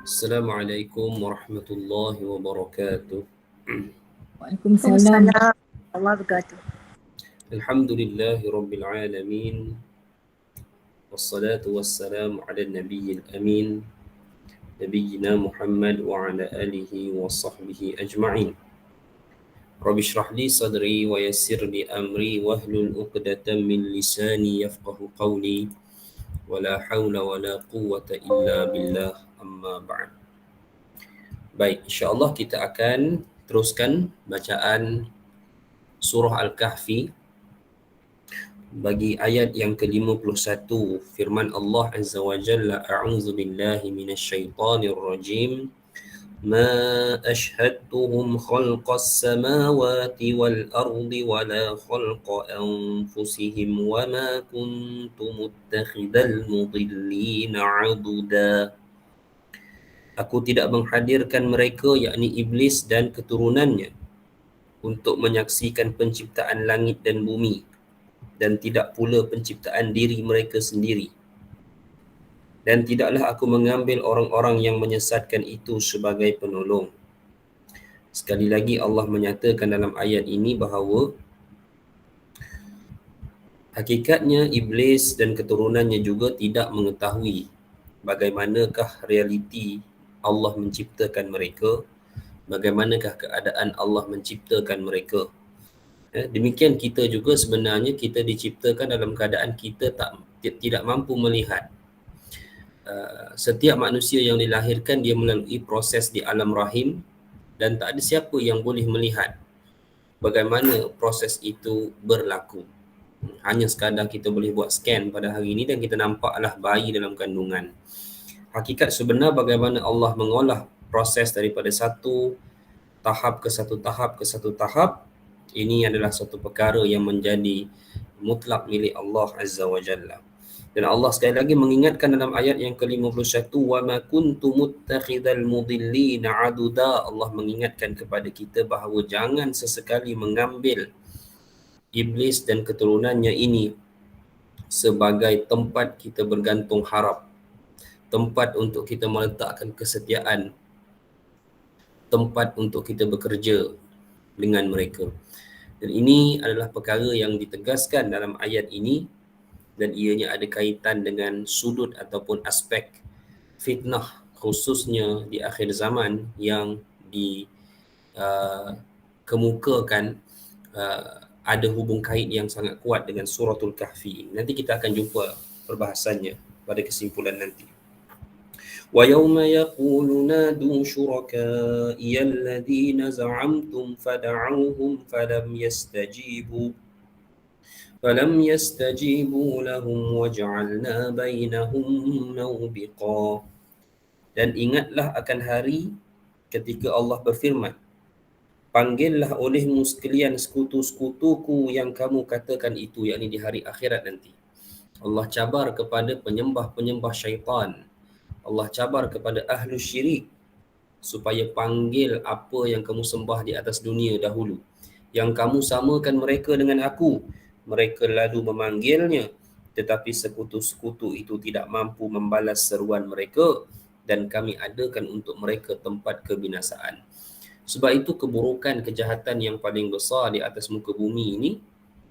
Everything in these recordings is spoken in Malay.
Assalamualaikum warahmatullahi wabarakatuh. Waalaikumsalam. Waalaikumsalam warahmatullahi wabarakatuh. Alhamdulillahi rabbil alamin. Wassalatu wassalamu ala nabiyil amin. Nabiyyina Muhammad wa ala alihi wa sahbihi ajma'in. Rabbi shrah li sadri wa yassir li amri wahlul 'uqdatam min lisani yafqahu qawli. Wala hawla wala quwwata illa billah, amma ba'd. Baik, insya-Allah kita akan teruskan bacaan surah Al-Kahfi bagi ayat yang ke-51. Firman Allah Azza wa Jalla, a'udzu billahi minasyaitonir rajim. Ma ashhadtuhum khalqas samawati wal ardi wala khalqa anfusihim wa ma kuntu muttakhidal mudillina 'aduda. Aku tidak menghadirkan mereka, yakni iblis dan keturunannya, untuk menyaksikan penciptaan langit dan bumi, dan tidak pula penciptaan diri mereka sendiri. Dan tidaklah aku mengambil orang-orang yang menyesatkan itu sebagai penolong. Sekali lagi Allah menyatakan dalam ayat ini bahawa hakikatnya iblis dan keturunannya juga tidak mengetahui bagaimanakah realiti Allah menciptakan mereka, bagaimanakah keadaan Allah menciptakan mereka. Demikian kita juga sebenarnya kita diciptakan dalam keadaan kita tidak mampu melihat. Setiap manusia yang dilahirkan dia melalui proses di alam rahim, dan tak ada siapa yang boleh melihat bagaimana proses itu berlaku. Hanya sekadar kita boleh buat scan pada hari ini dan kita nampaklah bayi dalam kandungan. Hakikat sebenar bagaimana Allah mengolah proses daripada satu tahap ke satu tahap ke satu tahap, ini adalah satu perkara yang menjadi mutlak milik Allah Azza wa Jalla. Dan Allah sekali lagi mengingatkan dalam ayat yang ke-51, wa ma kuntu muttakhidal mudillina aduda. Allah mengingatkan kepada kita bahawa jangan sesekali mengambil iblis dan keturunannya ini sebagai tempat kita bergantung harap, tempat untuk kita meletakkan kesetiaan, tempat untuk kita bekerja dengan mereka. Dan ini adalah perkara yang ditegaskan dalam ayat ini, dan ianya ada kaitan dengan sudut ataupun aspek fitnah, khususnya di akhir zaman yang dikemukakan ada hubung kait yang sangat kuat dengan suratul Kahfi. Nanti kita akan jumpa perbahasannya pada kesimpulan nanti. وَيَوْمَ يَقُولُ نَادُوا شُرَكَائِيَ الَّذِينَ زَعَمْتُمْ فَدَعَوْهُمْ فَلَمْ يَسْتَجِيبُوا لَهُمْ وَجَعَلْنَا بَيْنَهُمْ مَوْبِقًا. Dan ingatlah akan hari ketika Allah berfirman, panggillah olehmu sekalian sekutu-sekutuku yang kamu katakan itu, yakni di hari akhirat nanti. Allah cabar kepada penyembah-penyembah syaitan, Allah cabar kepada ahlu syirik supaya panggil apa yang kamu sembah di atas dunia dahulu, yang kamu samakan mereka dengan aku. Mereka lalu memanggilnya, tetapi sekutu-sekutu itu tidak mampu membalas seruan mereka, dan kami adakan untuk mereka tempat kebinasaan. Sebab itu keburukan, kejahatan yang paling besar di atas muka bumi ini,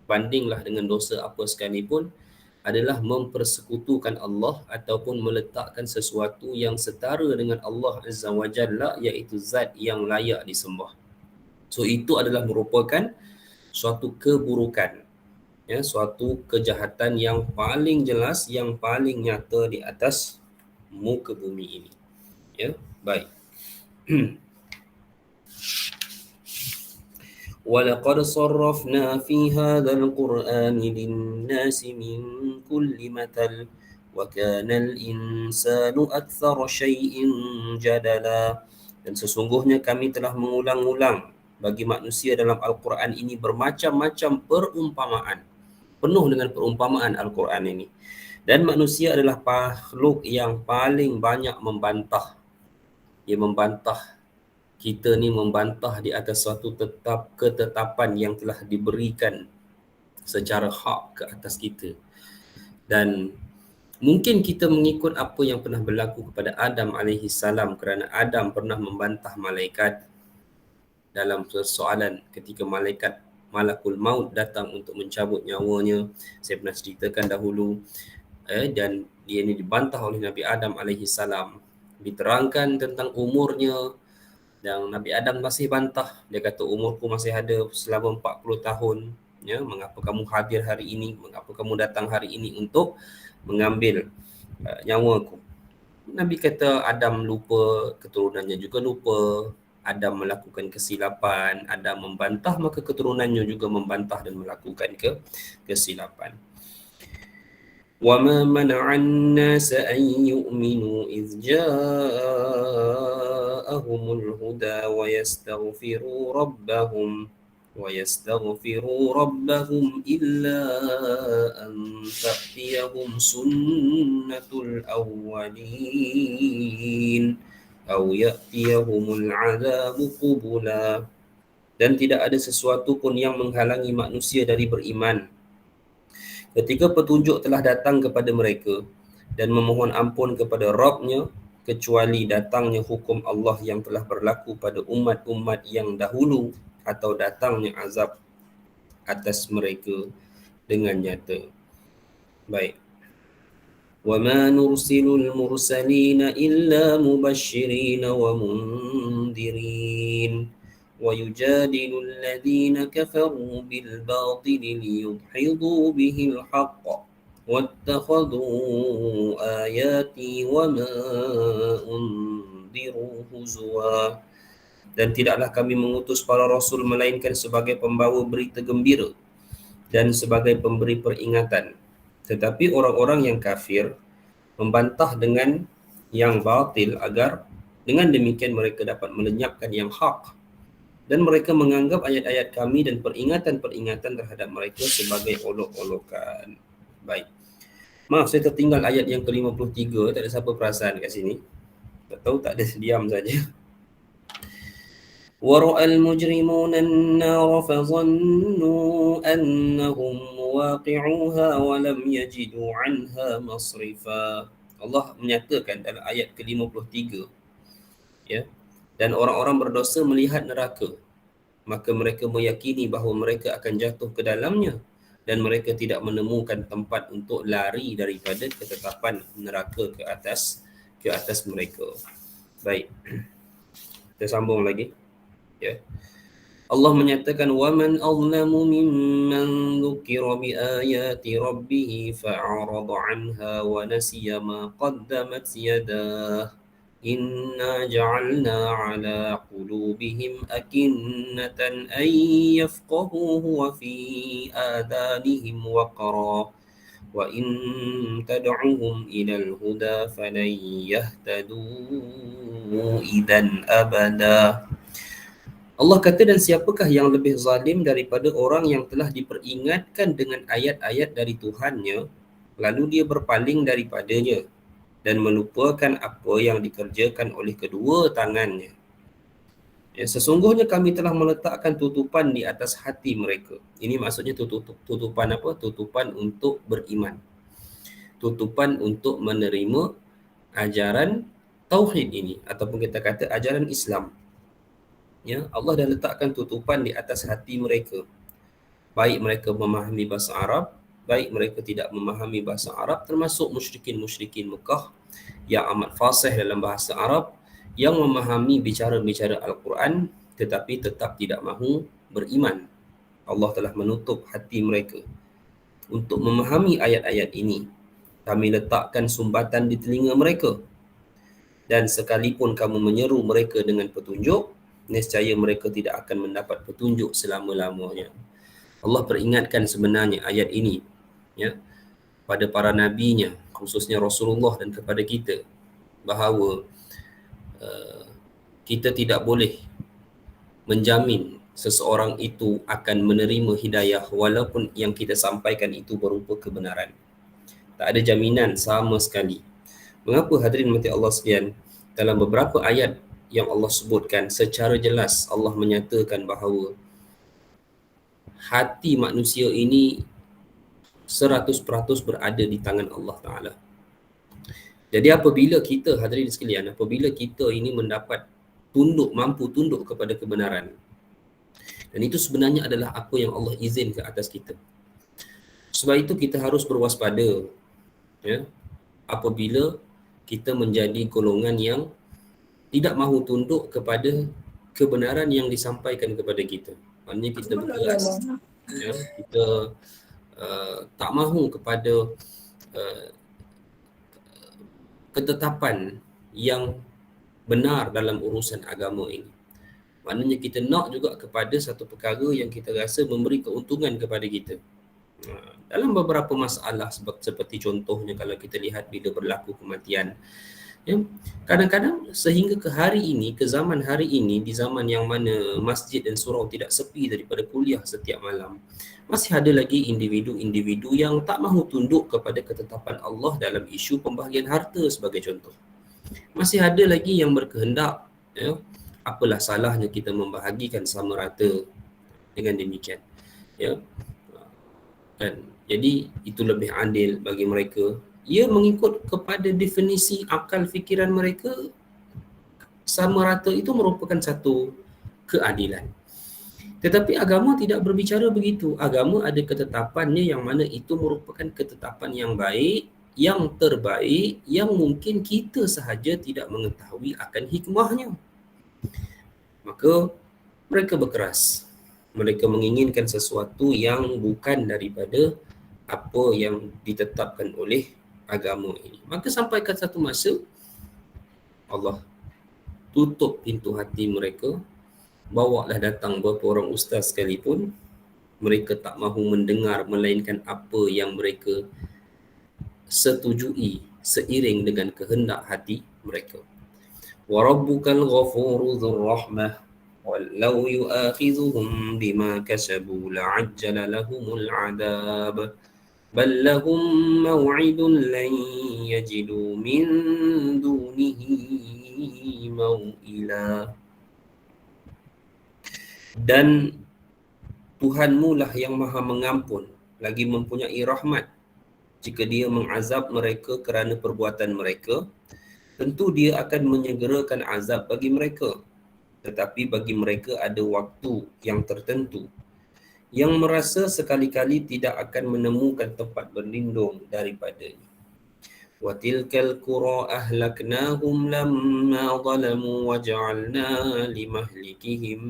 bandinglah dengan dosa apa sekalipun, adalah mempersekutukan Allah ataupun meletakkan sesuatu yang setara dengan Allah Azza wa Jalla, iaitu zat yang layak disembah. So itu adalah merupakan suatu keburukan, ya, suatu kejahatan yang paling jelas, yang paling nyata di atas muka bumi ini. Ya, baik. وَلَقَدْ صَرَّفْنَا فِي هَذَا الْقُرْآنِ لِلنَّاسِ مِنْ كُلِّ مَثَلٍ وَكَانَ الْإِنسَانُ أَكْثَرَ شَيْءٍ جَدَلًا. Dan sesungguhnya kami telah mengulang-ulang bagi manusia dalam Al-Quran ini bermacam-macam perumpamaan. Penuh dengan perumpamaan Al-Quran ini. Dan manusia adalah makhluk yang paling banyak membantah. Dia membantah, kita ni membantah di atas suatu ketetapan yang telah diberikan secara hak ke atas kita. Dan Mungkin kita mengikut apa yang pernah berlaku kepada Adam alaihi salam kerana Adam pernah membantah malaikat dalam persoalan ketika malakul maut datang untuk mencabut nyawanya. Saya pernah ceritakan dahulu, dan dia ini dibantah oleh Nabi Adam alaihi salam. Diterangkan tentang umurnya dan Nabi Adam masih bantah. Dia kata umurku masih ada selama 40 tahun. Ya, mengapa kamu hadir hari ini? Mengapa kamu datang hari ini untuk mengambil nyawaku? Nabi kata Adam lupa, keturunannya juga lupa. Adam melakukan kesilapan, Adam membantah, maka keturunannya juga membantah dan melakukan kesilapan. وَمَا مَنَعَ النَّاسَ أَن يُؤْمِنُوا إِذْ جَاءَهُمُ الْهُدَى وَيَسْتَغْفِرُوا رَبَّهُمْ إِلَّا أَن تَأْتِيَهُمْ سُنَّةُ الْأَوَّلِينَ أَوْ يَأْتِيَهُمُ الْعَذَابُ قُبُلًا. Dan tidak ada sesuatu pun yang menghalangi manusia dari beriman ketika petunjuk telah datang kepada mereka dan memohon ampun kepada Rabb-nya, kecuali datangnya hukum Allah yang telah berlaku pada umat-umat yang dahulu atau datangnya azab atas mereka dengan nyata. Baik. وَمَا نُرْسِلُ الْمُرْسَلِينَ إِلَّا مُبَشِّرِينَ وَمُنْذِرِينَ وَيُجَادِلُ الَّذِينَ كَفَرُوا بِالْبَاطِلِ لِيُدْحِضُوا بِهِ الْحَقَّ وَاتَّخَذُوا آيَاتِي وَمَا أُنْذِرُوا هُزُوًا. Dan tidaklah kami mengutus para rasul melainkan sebagai pembawa berita gembira dan sebagai pemberi peringatan. Tetapi orang-orang yang kafir membantah dengan yang batil agar dengan demikian mereka dapat melenyapkan yang hak, dan mereka menganggap ayat-ayat kami dan peringatan-peringatan terhadap mereka sebagai olok-olokan. Baik. Maaf, saya tertinggal ayat yang ke-53. Tak ada siapa perasan kat sini. Tak tahu, tak ada, diam saja. وَرَأَى الْمُجْرِمُونَ النَّارَ فَظَنُّوا أَنَّهُمْ مُوَاقِعُوهَا وَلَمْ يَجِدُوا عَنْهَا مَصْرِفًا. Allah menyatakan dalam ayat ke-53, ya, dan orang-orang berdosa melihat neraka, maka mereka meyakini bahawa mereka akan jatuh ke dalamnya dan mereka tidak menemukan tempat untuk lari daripada ketetapan neraka ke atas mereka. Baik. Kita sambung lagi. Ya. Allah menyatakan وَمَنْ أَظْلَمُ مِمَّنْ ذُكِّرَ بِآيَاتِ رَبِّهِ فَأَعْرَضَ عَنْهَا وَنَسِيَ مَا قَدَّمَتْ يَدَاهُ إِنَّا جَعَلْنَا عَلَى قُلُوبِهِمْ أَكِنَّةً أَنْ يَفْقَهُوهُ وَفِي آذَانِهِمْ وَقْرًا وَإِنْ تَدْعُهُمْ إِلَى الْهُدَى فَلَنْ يَهْتَدُوا إِذًا أَبَدًا. Allah kata, dan siapakah yang lebih zalim daripada orang yang telah diperingatkan dengan ayat-ayat dari Tuhannya, lalu dia berpaling daripadanya dan melupakan apa yang dikerjakan oleh kedua tangannya. Ya, sesungguhnya kami telah meletakkan tutupan di atas hati mereka. Ini maksudnya tutupan apa? Tutupan untuk beriman. Tutupan untuk menerima ajaran tauhid ini, ataupun kita kata ajaran Islam. Ya, Allah dah letakkan tutupan di atas hati mereka. Baik mereka memahami bahasa Arab, baik mereka tidak memahami bahasa Arab, termasuk musyrikin-musyrikin Mekah yang amat fasih dalam bahasa Arab, yang memahami bicara-bicara Al-Quran tetapi tetap tidak mahu beriman. Allah telah menutup hati mereka untuk memahami ayat-ayat ini. Kami letakkan sumbatan di telinga mereka, dan sekalipun kamu menyeru mereka dengan petunjuk, nescaya mereka tidak akan mendapat petunjuk selama-lamanya. Allah peringatkan sebenarnya ayat ini, ya, pada para nabinya, khususnya Rasulullah, dan kepada kita, bahawa kita tidak boleh menjamin seseorang itu akan menerima hidayah walaupun yang kita sampaikan itu berupa kebenaran. Tak ada jaminan sama sekali. Mengapa hadirin mati Allah sekalian? Dalam beberapa ayat yang Allah sebutkan secara jelas, Allah menyatakan bahawa hati manusia ini 100% berada di tangan Allah Ta'ala. Jadi apabila kita, hadirin sekalian, apabila kita ini mampu tunduk kepada kebenaran, dan itu sebenarnya adalah apa yang Allah izin ke atas kita. Sebab itu kita harus berwaspada, ya, apabila kita menjadi golongan yang tidak mahu tunduk kepada kebenaran yang disampaikan kepada kita. Maknanya kita berkeras, ya, kita tak mahu kepada ketetapan yang benar dalam urusan agama ini. Maknanya kita nak juga kepada satu perkara yang kita rasa memberi keuntungan kepada kita. Dalam beberapa masalah, seperti contohnya kalau kita lihat bila berlaku kematian, ya, kadang-kadang sehingga ke hari ini, ke zaman hari ini, di zaman yang mana masjid dan surau tidak sepi daripada kuliah setiap malam, masih ada lagi individu-individu yang tak mahu tunduk kepada ketetapan Allah dalam isu pembahagian harta sebagai contoh. Masih ada lagi yang berkehendak, ya, apalah salahnya kita membahagikan sama rata dengan demikian, ya. Dan jadi itu lebih adil bagi mereka. Ia mengikut kepada definisi akal fikiran mereka, sama rata itu merupakan satu keadilan. Tetapi agama tidak berbicara begitu. Agama ada ketetapannya yang mana itu merupakan ketetapan yang baik, yang terbaik, yang mungkin kita sahaja tidak mengetahui akan hikmahnya. Maka mereka berkeras. Mereka menginginkan sesuatu yang bukan daripada apa yang ditetapkan oleh agama ini. Maka sampai ke satu masa Allah tutup pintu hati mereka. Bawalah datang beberapa orang ustaz sekalipun, mereka tak mahu mendengar melainkan apa yang mereka setujui seiring dengan kehendak hati mereka. Wa rabbukal ghafuru dzur rahmah walau yu'akhidhuhum bima kasabu la'ajjala lahumul 'adab bal lahum maw'idun lan yajidu min dunihi maw'ila. Dan Tuhanmu lah yang maha mengampun lagi mempunyai rahmat. Jika dia mengazab mereka kerana perbuatan mereka, tentu dia akan menyegerakan azab bagi mereka. Tetapi bagi mereka ada waktu yang tertentu yang merasa sekali-kali tidak akan menemukan tempat berlindung daripadanya. وَتِلْكَ الْقُرَى أَهْلَكْنَاهُمْ لَمَّا ظَلَمُوا وَجَعَلْنَا لِمَهْلِكِهِمْ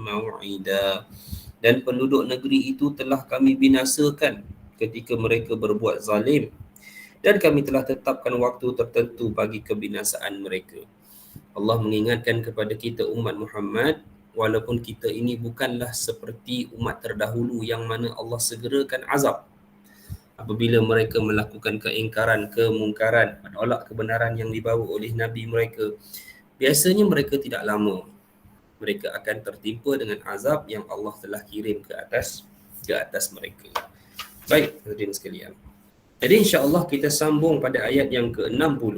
مَوْعِدًا. Dan penduduk negeri itu telah kami binasakan ketika mereka berbuat zalim, dan kami telah tetapkan waktu tertentu bagi kebinasaan mereka. Allah mengingatkan kepada kita umat Muhammad, walaupun kita ini bukanlah seperti umat terdahulu yang mana Allah segerakan azab apabila mereka melakukan keingkaran, kemungkaran, menolak kebenaran yang dibawa oleh Nabi mereka. Biasanya mereka tidak lama, mereka akan tertimpa dengan azab yang Allah telah kirim ke atas mereka. Baik, hadirin sekalian. Jadi insya-Allah kita sambung pada ayat yang ke-60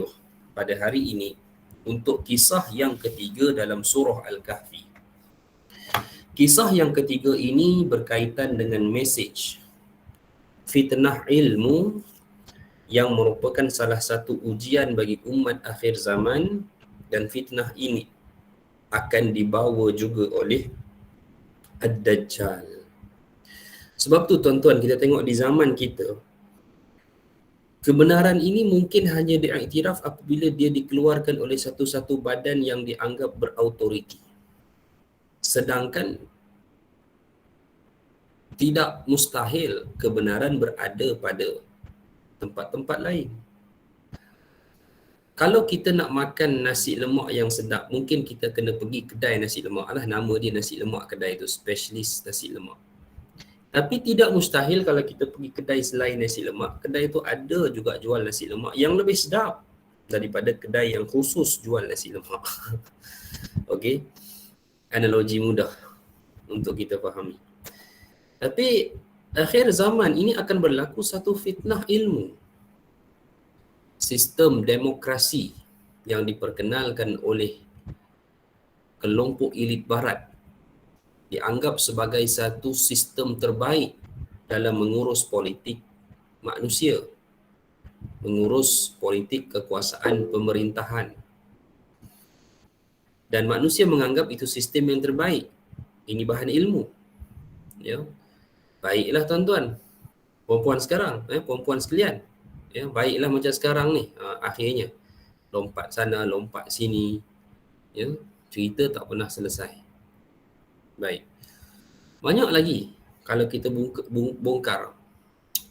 pada hari ini untuk kisah yang ketiga dalam surah Al-Kahfi. Kisah yang ketiga ini berkaitan dengan mesej fitnah ilmu yang merupakan salah satu ujian bagi umat akhir zaman, dan fitnah ini akan dibawa juga oleh Ad-Dajjal. Sebab tu tuan-tuan, kita tengok di zaman kita, kebenaran ini mungkin hanya diiktiraf apabila dia dikeluarkan oleh satu-satu badan yang dianggap berautoriti. Sedangkan tidak mustahil kebenaran berada pada tempat-tempat lain. Kalau kita nak makan nasi lemak yang sedap, mungkin kita kena pergi kedai nasi lemak. Alah, nama dia nasi lemak kedai itu, spesialis nasi lemak. Tapi tidak mustahil kalau kita pergi kedai selain nasi lemak, kedai itu ada juga jual nasi lemak yang lebih sedap daripada kedai yang khusus jual nasi lemak. Okey, analogi mudah untuk kita fahami. Tapi akhir zaman ini akan berlaku satu fitnah ilmu. Sistem demokrasi yang diperkenalkan oleh kelompok elit barat dianggap sebagai satu sistem terbaik dalam mengurus politik manusia. mengurus politik kekuasaan pemerintahan. Dan manusia menganggap itu sistem yang terbaik. Ini bahan ilmu. Ya. Baiklah tuan-tuan, perempuan sekarang, perempuan sekalian. Ya, baiklah macam sekarang ni, akhirnya lompat sana, lompat sini. Ya, cerita tak pernah selesai. Baik. Banyak lagi kalau kita bongkar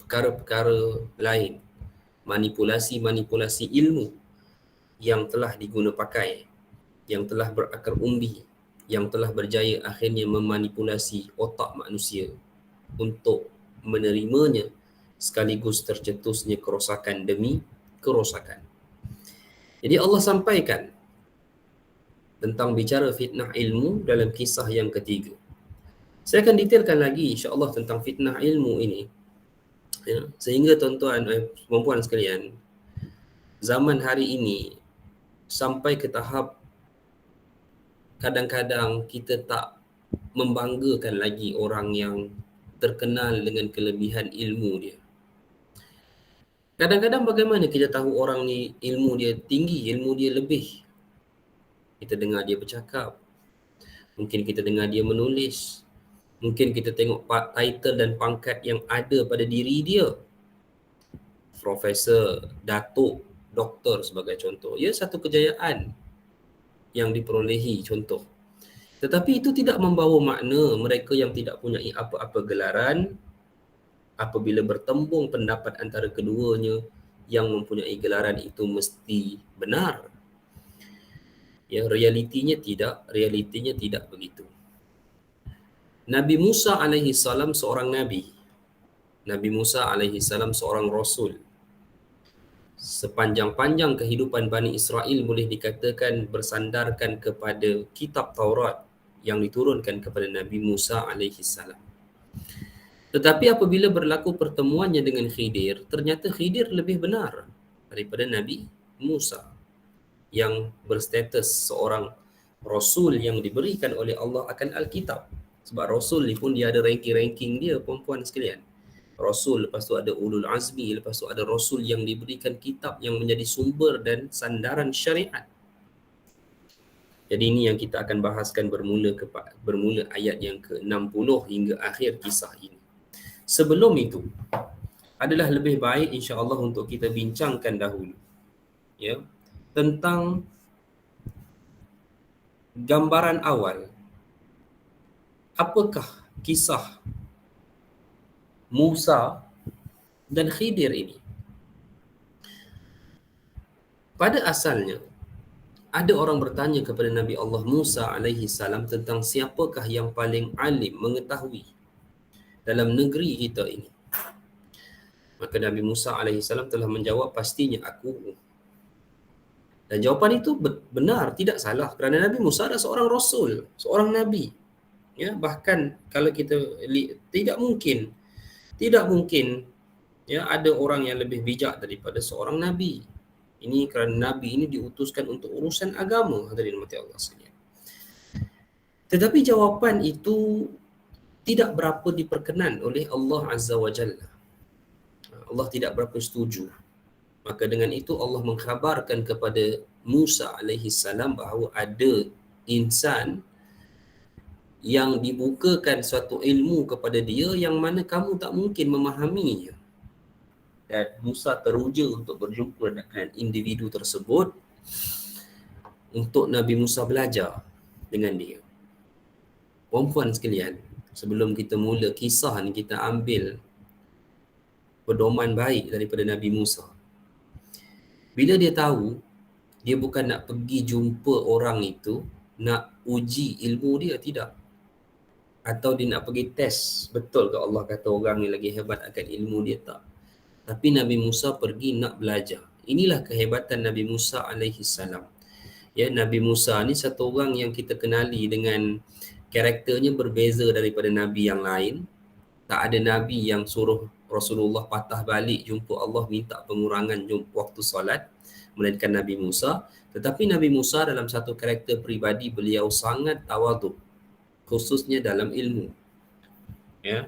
perkara-perkara lain, manipulasi-manipulasi ilmu yang telah diguna pakai, yang telah berakar umbi, yang telah berjaya akhirnya memanipulasi otak manusia untuk menerimanya sekaligus tercetusnya kerosakan demi kerosakan. Jadi Allah sampaikan tentang bicara fitnah ilmu dalam kisah yang ketiga. Saya akan detailkan lagi insya-Allah tentang fitnah ilmu ini. Ya, sehingga tuan-tuan perempuan sekalian, zaman hari ini sampai ke tahap kadang-kadang kita tak membanggakan lagi orang yang terkenal dengan kelebihan ilmu dia. Kadang-kadang bagaimana kita tahu orang ni ilmu dia tinggi, ilmu dia lebih? Kita dengar dia bercakap, mungkin kita dengar dia menulis, mungkin kita tengok title dan pangkat yang ada pada diri dia. Profesor, datuk, doktor sebagai contoh. Ya, satu kejayaan yang diperolehi contoh. Tetapi itu tidak membawa makna mereka yang tidak punya apa-apa gelaran, apabila bertembung pendapat antara keduanya, yang mempunyai gelaran itu mesti benar. Ya, realitinya tidak begitu. Nabi Musa alaihi salam seorang nabi. Nabi Musa alaihi salam seorang rasul. Sepanjang-panjang kehidupan Bani Israel boleh dikatakan bersandarkan kepada kitab Taurat yang diturunkan kepada Nabi Musa alaihi salam. Tetapi apabila berlaku pertemuannya dengan Khidir, ternyata Khidir lebih benar daripada Nabi Musa yang berstatus seorang Rasul yang diberikan oleh Allah akan Alkitab. Sebab Rasul ni pun dia ada ranking-ranking dia, perempuan sekalian. Rasul, lepas tu ada Ulul Azmi, lepas tu ada Rasul yang diberikan kitab yang menjadi sumber dan sandaran syariat. Jadi ini yang kita akan bahaskan bermula ayat yang ke-60 hingga akhir kisah ini. Sebelum itu, adalah lebih baik insya-Allah untuk kita bincangkan dahulu, ya, tentang gambaran awal. Apakah kisah Musa dan Khidir ini? Pada asalnya, ada orang bertanya kepada Nabi Allah Musa alaihi salam tentang siapakah yang paling alim mengetahui dalam negeri kita ini. Maka Nabi Musa alaihi salam telah menjawab, pastinya aku. Dan jawapan itu benar, tidak salah, kerana Nabi Musa adalah seorang rasul, seorang nabi. Ya, bahkan kalau kita tidak mungkin ya ada orang yang lebih bijak daripada seorang nabi. Ini kerana nabi ini diutuskan untuk urusan agama, hadirin mati Allah sekalian. Tetapi jawapan itu tidak berapa diperkenan oleh Allah Azza wa Jalla. Allah tidak berapa setuju. Maka dengan itu Allah mengkhabarkan kepada Musa alaihi salam bahawa ada insan yang dibukakan suatu ilmu kepada dia yang mana kamu tak mungkin memahaminya. Dan Musa teruja untuk berjumpa dengan individu tersebut untuk Nabi Musa belajar dengan dia. Perempuan sekalian, sebelum kita mula kisah ni, kita ambil pedoman baik daripada Nabi Musa. Bila dia tahu, dia bukan nak pergi jumpa orang itu, nak uji ilmu dia, tidak. Atau dia nak pergi test, betul ke Allah kata orang ni lagi hebat akan ilmu dia, tak. Tapi Nabi Musa pergi nak belajar. Inilah kehebatan Nabi Musa alaihi salam. Ya, Nabi Musa ni satu orang yang kita kenali dengan karakternya berbeza daripada Nabi yang lain. Tak ada Nabi yang suruh Rasulullah patah balik jumpa Allah minta pengurangan waktu solat, melainkan Nabi Musa. Tetapi Nabi Musa dalam satu karakter peribadi, beliau sangat tawaduk, khususnya dalam ilmu. Ya,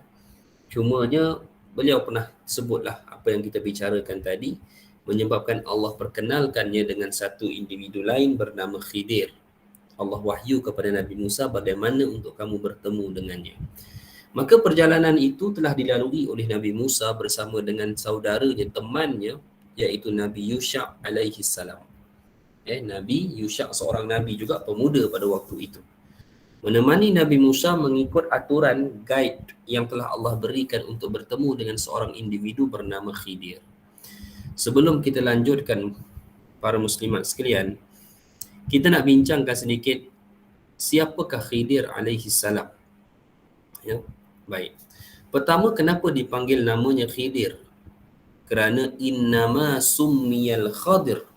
cumanya beliau pernah sebutlah apa yang kita bicarakan tadi, menyebabkan Allah perkenalkannya dengan satu individu lain bernama Khidir. Allah wahyu kepada Nabi Musa bagaimana untuk kamu bertemu dengannya. Maka perjalanan itu telah dilalui oleh Nabi Musa bersama dengan saudaranya, temannya, iaitu Nabi Yusha alaihi salam. Nabi Yusha seorang Nabi juga, pemuda pada waktu itu. Menemani Nabi Musa mengikut aturan guide yang telah Allah berikan untuk bertemu dengan seorang individu bernama Khidir. Sebelum kita lanjutkan, para muslimat sekalian, kita nak bincangkan sedikit siapakah Khidir alaihi salam. Ya, baik. Pertama, kenapa dipanggil namanya Khidir? Kerana innama summiyal Khadir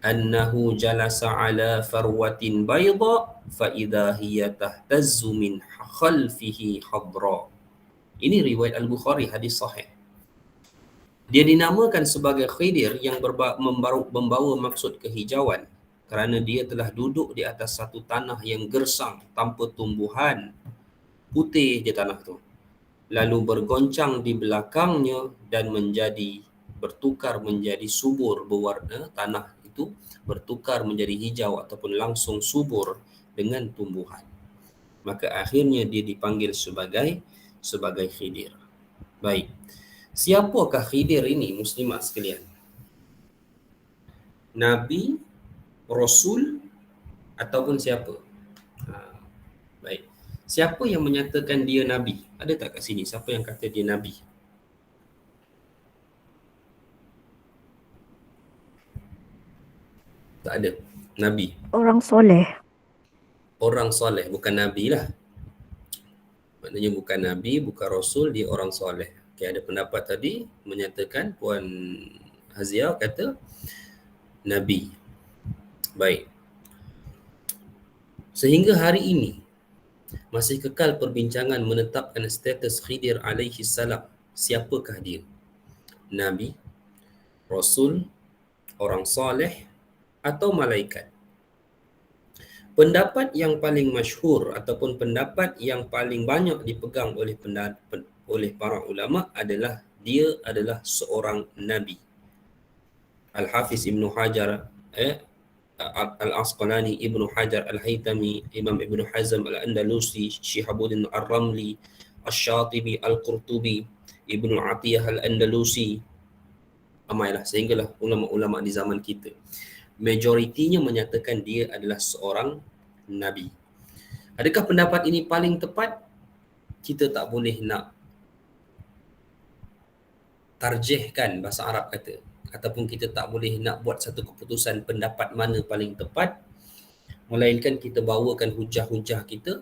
annahu jalasa ala farwatin bayda fa idha hiya tahtazzu min khalfihi hadra. Ini riwayat Al-Bukhari, hadis sahih. Dia dinamakan sebagai Khidir yang membawa maksud kehijauan kerana dia telah duduk di atas satu tanah yang gersang tanpa tumbuhan, putih je tanah tu, lalu bergoncang di belakangnya dan bertukar menjadi subur berwarna, tanah itu bertukar menjadi hijau ataupun langsung subur dengan tumbuhan. Maka akhirnya dia dipanggil sebagai Khidir. Baik. Siapakah Khidir ini, muslimat sekalian? Nabi, Rasul ataupun siapa? Baik. Siapa yang menyatakan dia Nabi? Ada tak kat sini siapa yang kata dia Nabi? Tak ada. Nabi. Orang soleh. Orang soleh, bukan Nabi lah. Maknanya bukan Nabi, bukan Rasul, dia orang soleh. Okay, ada pendapat tadi menyatakan, Puan Hazia kata Nabi. Baik. Sehingga hari ini masih kekal perbincangan menetapkan status Khidir alaihi salam. Siapakah dia? Nabi, Rasul, orang soleh atau malaikat? Pendapat yang paling masyhur ataupun pendapat yang paling banyak dipegang oleh para ulama adalah dia adalah seorang Nabi. Al-Hafiz Ibn Hajar, Al-Asqalani, Ibn Hajar Al-Haytami, Imam Ibn Hazm Al-Andalusi, Shihabuddin Ar-Ramli, Al-Shatibi, Al-Qurtubi, Ibn Atiyah Al-Andalusi, ramailah sehinggalah ulama-ulama di zaman kita. Majoritinya menyatakan dia adalah seorang Nabi. Adakah pendapat ini paling tepat? Kita tak boleh nak tarjihkan, bahasa Arab kata, ataupun kita tak boleh nak buat satu keputusan pendapat mana paling tepat, melainkan kita bawakan hujah-hujah kita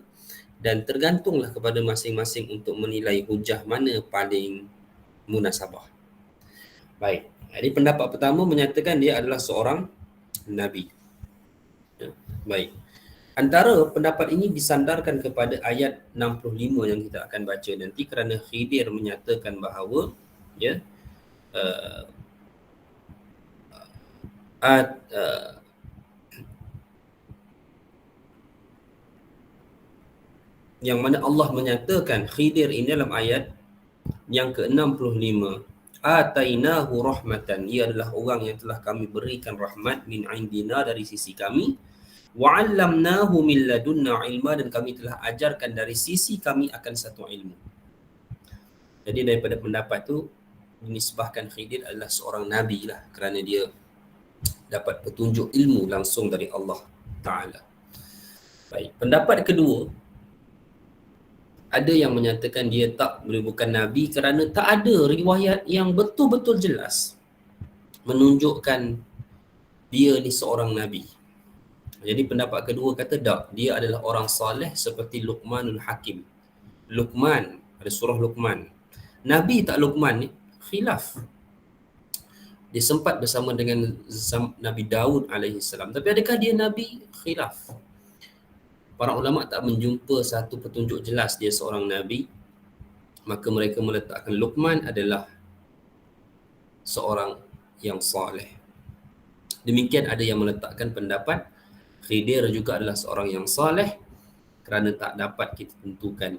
dan tergantunglah kepada masing-masing untuk menilai hujah mana paling munasabah. Baik, jadi pendapat pertama menyatakan dia adalah seorang Nabi. Ya, baik. Antara pendapat ini disandarkan kepada ayat 65 yang kita akan baca nanti, kerana Khidir menyatakan bahawa yang mana Allah menyatakan Khidir ini dalam ayat yang ke-65, atainahu rahmatan, ia adalah orang yang telah kami berikan rahmat min indina, dari sisi kami, wa 'allamnahu min ladunna ilma, dan kami telah ajarkan dari sisi kami akan satu ilmu. Jadi daripada pendapat tu dinisbahkan Khidir adalah seorang nabi lah, kerana dia dapat petunjuk ilmu langsung dari Allah Ta'ala. Baik, pendapat kedua, ada yang menyatakan dia bukan Nabi kerana tak ada riwayat yang betul-betul jelas menunjukkan dia ni seorang Nabi. Jadi pendapat kedua kata tak, dia adalah orang saleh seperti Luqmanul Hakim. Luqman, ada surah Luqman. Nabi tak Luqman ni? Khilaf. Dia sempat bersama dengan Nabi Daud alaihi salam. Tapi adakah dia Nabi? Khilaf. Para ulama tak menjumpa satu petunjuk jelas dia seorang Nabi, maka mereka meletakkan Luqman adalah seorang yang saleh. Demikian ada yang meletakkan pendapat Khidir juga adalah seorang yang saleh, kerana tak dapat kita tentukan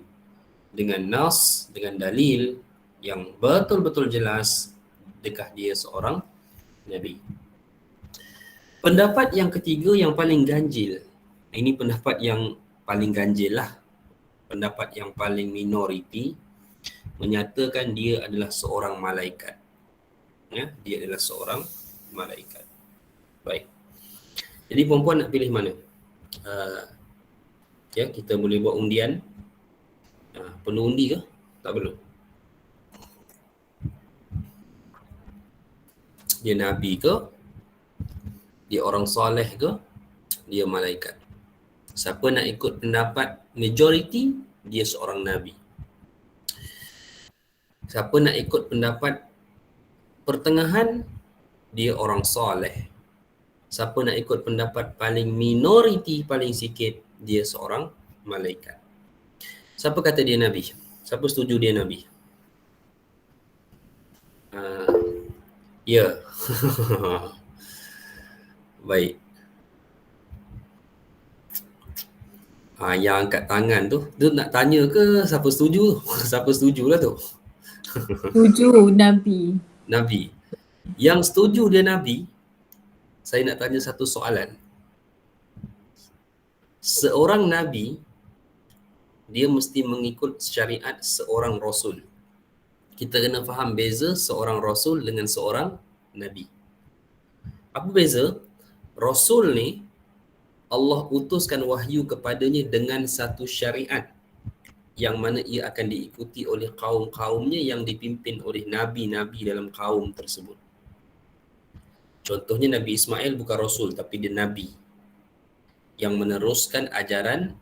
dengan nas, dengan dalil yang betul-betul jelas adakah dia seorang Nabi. Pendapat yang ketiga yang paling ganjil. Ini pendapat yang paling ganjil lah. Pendapat yang paling minoriti menyatakan dia adalah seorang malaikat. Ya, dia adalah seorang malaikat. Baik. Jadi perempuan nak pilih mana? Ya, kita boleh buat undian. Perlu undi ke? Tak perlu. Dia Nabi ke? Dia orang soleh ke? Dia malaikat. Siapa nak ikut pendapat majority, dia seorang Nabi. Siapa nak ikut pendapat pertengahan, dia orang soleh. Siapa nak ikut pendapat paling minoriti, paling sikit, dia seorang malaikat. Siapa kata dia Nabi? Siapa setuju dia Nabi? Ya. Baik. Yang angkat tangan tu, dia nak tanya ke siapa setuju? Siapa setujulah tu. Setuju Nabi. Nabi. Yang setuju dia Nabi, saya nak tanya satu soalan. Seorang Nabi, dia mesti mengikut syariat seorang Rasul. Kita kena faham beza seorang Rasul dengan seorang Nabi. Apa beza? Rasul ni, Allah utuskan wahyu kepadanya dengan satu syariat yang mana ia akan diikuti oleh kaum-kaumnya yang dipimpin oleh Nabi-Nabi dalam kaum tersebut. Contohnya Nabi Ismail bukan Rasul tapi dia Nabi yang meneruskan ajaran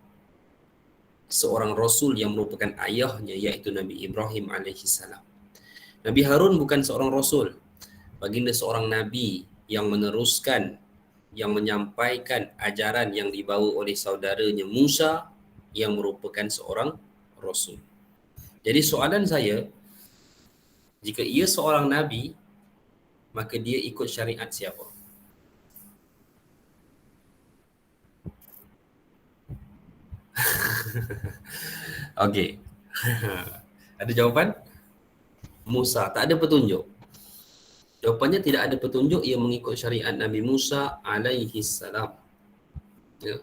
seorang Rasul yang merupakan ayahnya iaitu Nabi Ibrahim AS. Nabi Harun bukan seorang Rasul. Baginda seorang Nabi yang meneruskan, yang menyampaikan ajaran yang dibawa oleh saudaranya Musa yang merupakan seorang Rasul. Jadi soalan saya, jika ia seorang Nabi, maka dia ikut syariat siapa? Okey. Ada jawapan? Musa. Tak ada petunjuk. Jawapannya tidak ada petunjuk, ia mengikut syariat Nabi Musa alaihi salam. Ya.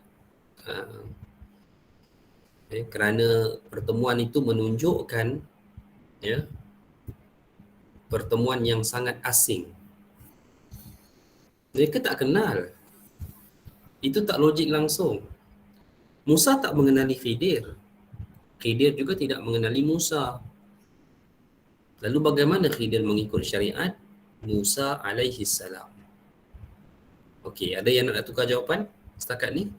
Kerana pertemuan itu menunjukkan pertemuan yang sangat asing. Mereka tak kenal. Itu tak logik langsung. Musa tak mengenali Khidir. Khidir juga tidak mengenali Musa. Lalu bagaimana Khidir mengikut syariat Musa alaihi salam? Okey, ada yang nak tukar jawapan setakat ni?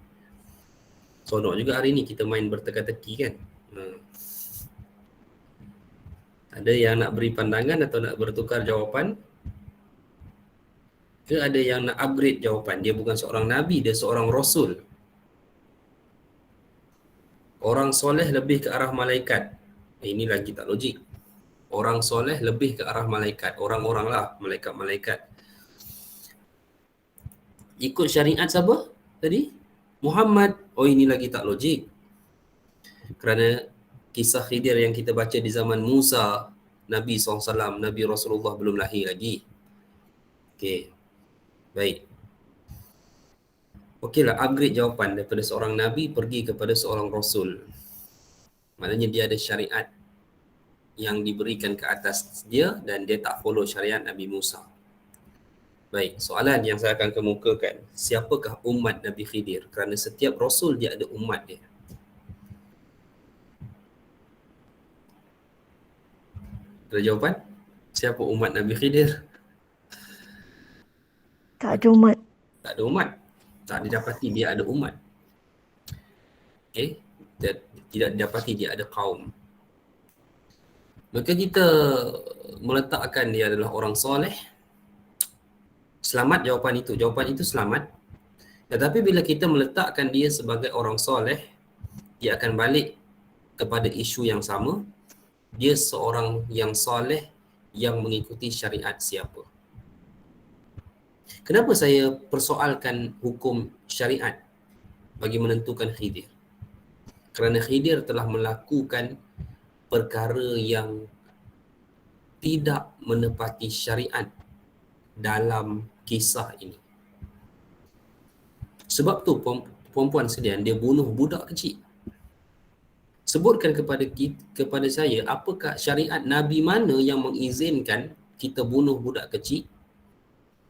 Sonok juga hari ni kita main berteka-teki kan? Ada yang nak beri pandangan atau nak bertukar jawapan? Ke ada yang nak upgrade jawapan? Dia bukan seorang Nabi, dia seorang Rasul. Orang soleh lebih ke arah malaikat. Ini lagi tak logik. Orang soleh lebih ke arah malaikat. Orang-orang lah, malaikat-malaikat. Ikut syariat siapa tadi? Muhammad. Oh, ini lagi tak logik. Kerana kisah Khidir yang kita baca di zaman Musa, Nabi SAW, Nabi Rasulullah belum lahir lagi. Okey. Baik. Okeylah, upgrade jawapan daripada seorang Nabi pergi kepada seorang Rasul. Maknanya dia ada syariat yang diberikan ke atas dia dan dia tak follow syariat Nabi Musa. Baik, soalan yang saya akan kemukakan, siapakah umat Nabi Khidir? Kerana setiap Rasul dia ada umat dia. Ada jawapan? Siapa umat Nabi Khidir? Tak ada umat. Tak ada umat. Tak didapati dia ada umat. Okey, tidak didapati dia ada kaum. Maka kita meletakkan dia adalah orang soleh. Selamat jawapan itu. Jawapan itu selamat. Tetapi bila kita meletakkan dia sebagai orang soleh, dia akan balik kepada isu yang sama. Dia seorang yang soleh yang mengikuti syariat siapa. Kenapa saya persoalkan hukum syariat bagi menentukan Khidir? Kerana Khidir telah melakukan perkara yang tidak menepati syariat dalam kisah ini. Sebab tu perempuan sekalian, dia bunuh budak kecil. Sebutkan kepada saya, apakah syariat Nabi mana yang mengizinkan kita bunuh budak kecil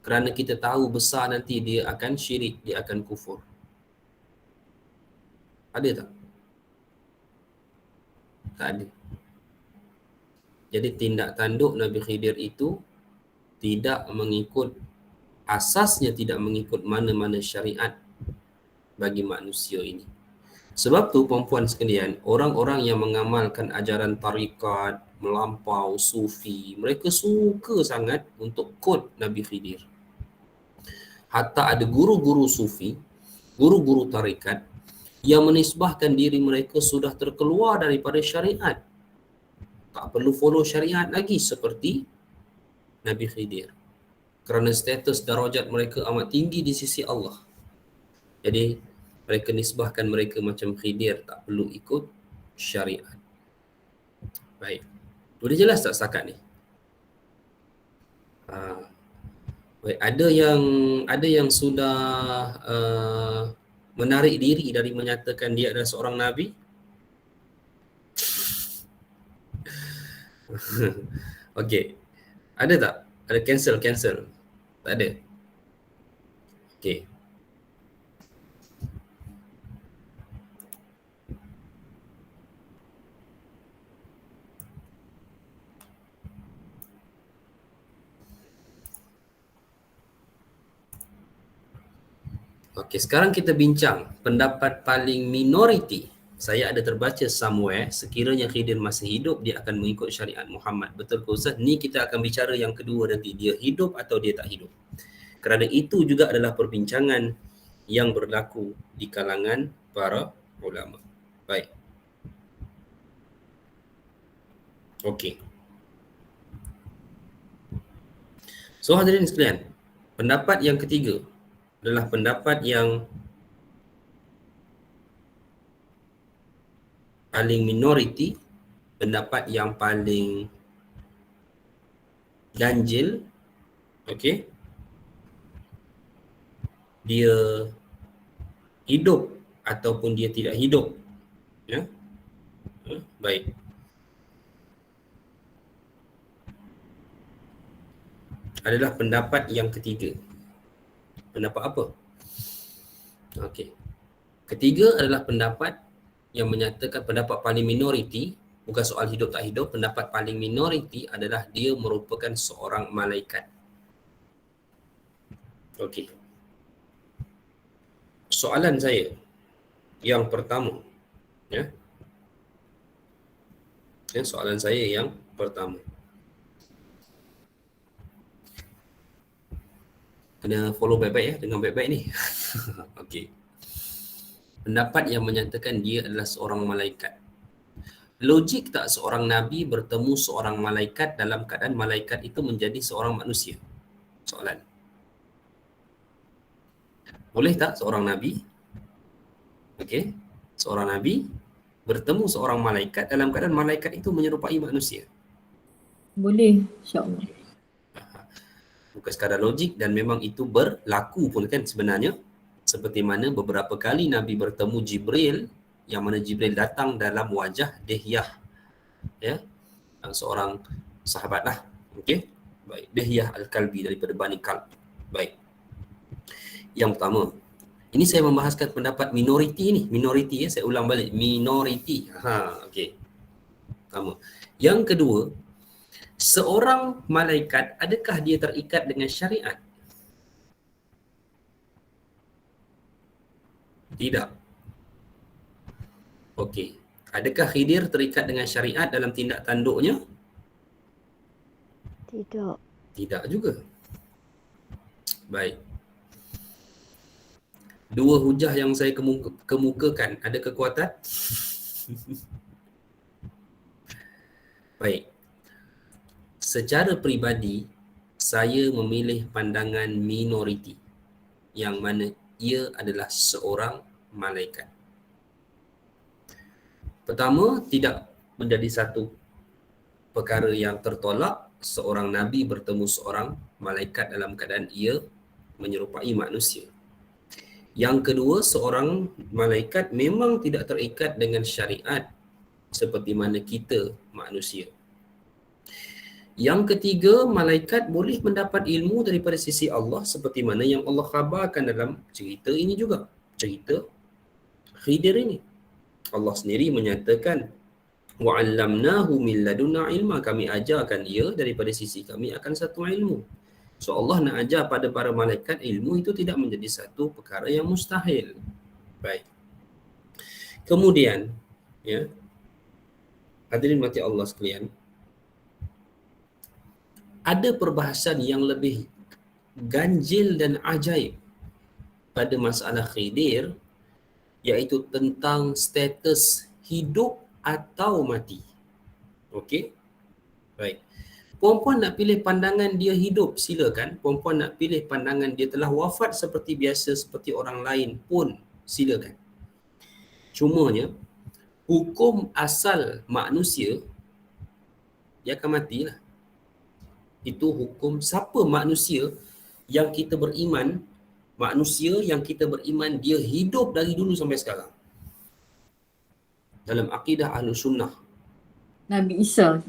kerana kita tahu besar nanti dia akan syirik, dia akan kufur. Ada tak? Tak ada. Jadi tindak tanduk Nabi Khidir itu tidak mengikut, asasnya tidak mengikut mana-mana syariat bagi manusia ini. Sebab tu perempuan sekalian, orang-orang yang mengamalkan ajaran tarikat, melampau, sufi, mereka suka sangat untuk kod Nabi Khidir. Hatta ada guru-guru sufi, guru-guru tarikat yang menisbahkan diri mereka sudah terkeluar daripada syariat. Tak perlu follow syariat lagi seperti Nabi Khidir. Kerana status darajat mereka amat tinggi di sisi Allah. Jadi mereka nisbahkan mereka macam Khidir, tak perlu ikut syariat. Baik. Boleh jelas tak setakat ni? Baik, ada yang sudah menarik diri dari menyatakan dia adalah seorang nabi. Okey. Ada tak? Ada cancel. Tak ada. Okey. Okey, sekarang kita bincang pendapat paling minoriti. Saya ada terbaca somewhere, sekiranya Khidir masih hidup, dia akan mengikut syariat Muhammad. Betul ke Ustaz? Ni kita akan bicara yang kedua nanti. Dia hidup atau dia tak hidup. Kerana itu juga adalah perbincangan yang berlaku di kalangan para ulama. Baik. Okey. So hadirin sekalian, pendapat yang ketiga adalah pendapat yang paling minoriti, pendapat yang paling ganjil. Okey. Dia hidup ataupun dia tidak hidup. Ya. Baik. Adalah pendapat yang ketiga. Pendapat apa? Okey. Ketiga adalah pendapat yang menyatakan pendapat paling minoriti, bukan soal hidup tak hidup, pendapat paling minoriti adalah dia merupakan seorang malaikat. Okey. Soalan saya yang pertama, ya. Soalan saya yang pertama. Kena follow baik-baik ya, dengar baik-baik ni. Okey. Pendapat yang menyatakan dia adalah seorang malaikat. Logik tak seorang nabi bertemu seorang malaikat dalam keadaan malaikat itu menjadi seorang manusia? Soalan. Boleh tak seorang nabi, okey, seorang nabi bertemu seorang malaikat dalam keadaan malaikat itu menyerupai manusia? Boleh, insyaAllah. Bukan sekadar logik, dan memang itu berlaku pun kan sebenarnya. Seperti mana beberapa kali Nabi bertemu Jibril, yang mana Jibril datang dalam wajah Dihyah, ya, seorang sahabat lah. Okey, baik. Dihyah Al-Kalbi daripada Bani Kalb. Baik. Yang pertama, ini saya membahaskan pendapat minoriti ni. Minoriti ya, saya ulang balik. Minoriti. Okey. Pertama. Yang kedua, seorang malaikat, adakah dia terikat dengan syariat? Tidak. Okey. Adakah Khidir terikat dengan syariat dalam tindak tanduknya? Tidak. Tidak juga. Baik. Dua hujah yang saya kemukakan, ada kekuatan? Baik. Secara peribadi, saya memilih pandangan minoriti, yang mana ia adalah seorang malaikat. Pertama, tidak menjadi satu perkara yang tertolak seorang nabi bertemu seorang malaikat dalam keadaan ia menyerupai manusia. Yang kedua, seorang malaikat memang tidak terikat dengan syariat seperti mana kita manusia. Yang ketiga, malaikat boleh mendapat ilmu daripada sisi Allah seperti mana yang Allah khabarkan dalam cerita ini juga. Cerita Khidir ini. Allah sendiri menyatakan, وَعَلَّمْنَاهُ مِنْ لَدُنَّا ilma. Kami ajarkan dia daripada sisi kami akan satu ilmu. So Allah nak ajar pada para malaikat ilmu itu tidak menjadi satu perkara yang mustahil. Baik. Kemudian, ya, hadirin mati Allah sekalian, ada perbahasan yang lebih ganjil dan ajaib pada masalah Khidir, iaitu tentang status hidup atau mati. Okey? Baik. Perempuan nak pilih pandangan dia hidup, silakan. Perempuan nak pilih pandangan dia telah wafat seperti biasa, seperti orang lain pun, silakan. Cumanya, hukum asal manusia, dia akan matilah. Itu hukum siapa manusia yang kita beriman, manusia yang kita beriman dia hidup dari dulu sampai sekarang. Dalam akidah Ahlus Sunnah. Nabi Isa.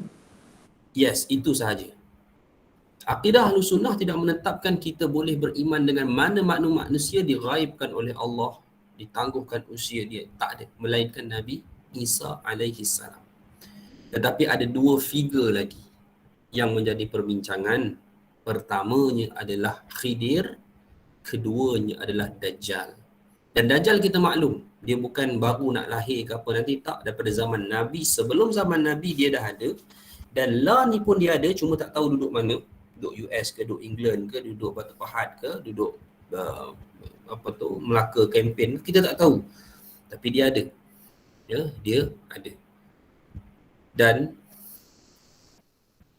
Yes, itu sahaja. Akidah Ahlus Sunnah tidak menetapkan kita boleh beriman dengan mana manusia dighaibkan oleh Allah, ditangguhkan usia dia. Tak ada. Melainkan Nabi Isa alaihi salam. Tetapi ada dua figure lagi yang menjadi perbincangan. Pertamanya adalah Khidir, keduanya adalah Dajjal. Dan Dajjal kita maklum, dia bukan baru nak lahir ke apa nanti, tak. Daripada zaman Nabi, sebelum zaman Nabi dia dah ada. Dan lah ni pun dia ada, cuma tak tahu duduk mana. Duduk US ke, duduk England ke, duduk Batu Pahat ke, duduk Melaka kempen, kita tak tahu. Tapi dia ada. Ya, dia ada. Dan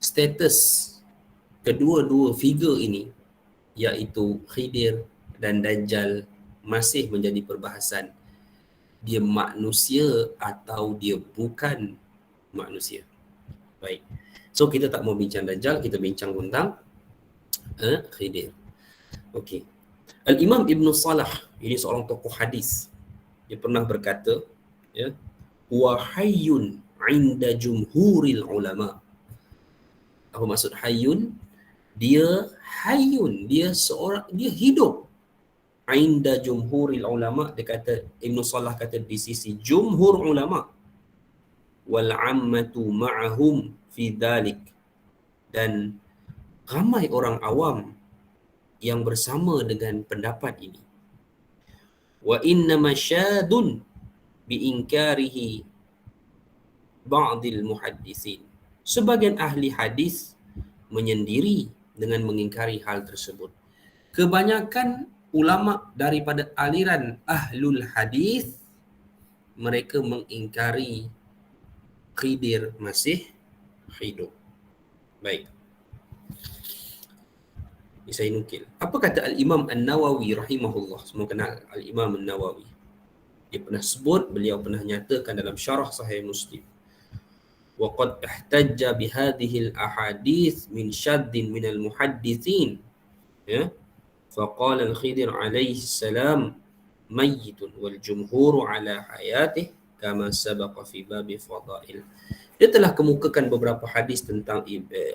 status kedua-dua figure ini, iaitu Khidir dan Dajjal, masih menjadi perbahasan. Dia manusia atau dia bukan manusia. Baik. So kita tak mau bincang Dajjal, kita bincang tentang Khidir. Okey. Al-Imam Ibn Salah, ini seorang tokoh hadis. Dia pernah berkata, ya, wa hayyun 'inda jumhuril ulama. Apa maksud hayyun? Dia hayyun, dia seorang, dia hidup. 'Inda jumhuril ulama, dia kata, Ibn Salah kata di sisi jumhur ulama. Wal 'ammatu ma'ahum fi dhalik. Dan ramai orang awam yang bersama dengan pendapat ini. Wa innama syadun biinkarihi ba'dil muhaddisin. Sebagian ahli hadis menyendiri dengan mengingkari hal tersebut. Kebanyakan ulama daripada aliran ahlul hadis, mereka mengingkari Khidir masih hidup. Baik. Ini saya nukil. Apa kata Al-Imam An-Nawawi rahimahullah? Semua kenal Al-Imam An-Nawawi. Dia pernah sebut, beliau pernah nyatakan dalam syarah Sahih Muslim. وَقَدْ احْتَجَّ بِهَذِهِ الْأَحَادِيثِ مِنْ شَدٍّ مِنَ الْمُحَدِّثِينَ. Ya. فَقَالَ الْخِضِرْ عَلَيْهِ السَّلَامُ مَيِّتٌ وَالْجُمْهُورُ عَلَى حَيَاتِهِ كَمَا سَبَقَ فِي بَابِ فَضَائِلِ. Dia telah kemukakan beberapa hadis tentang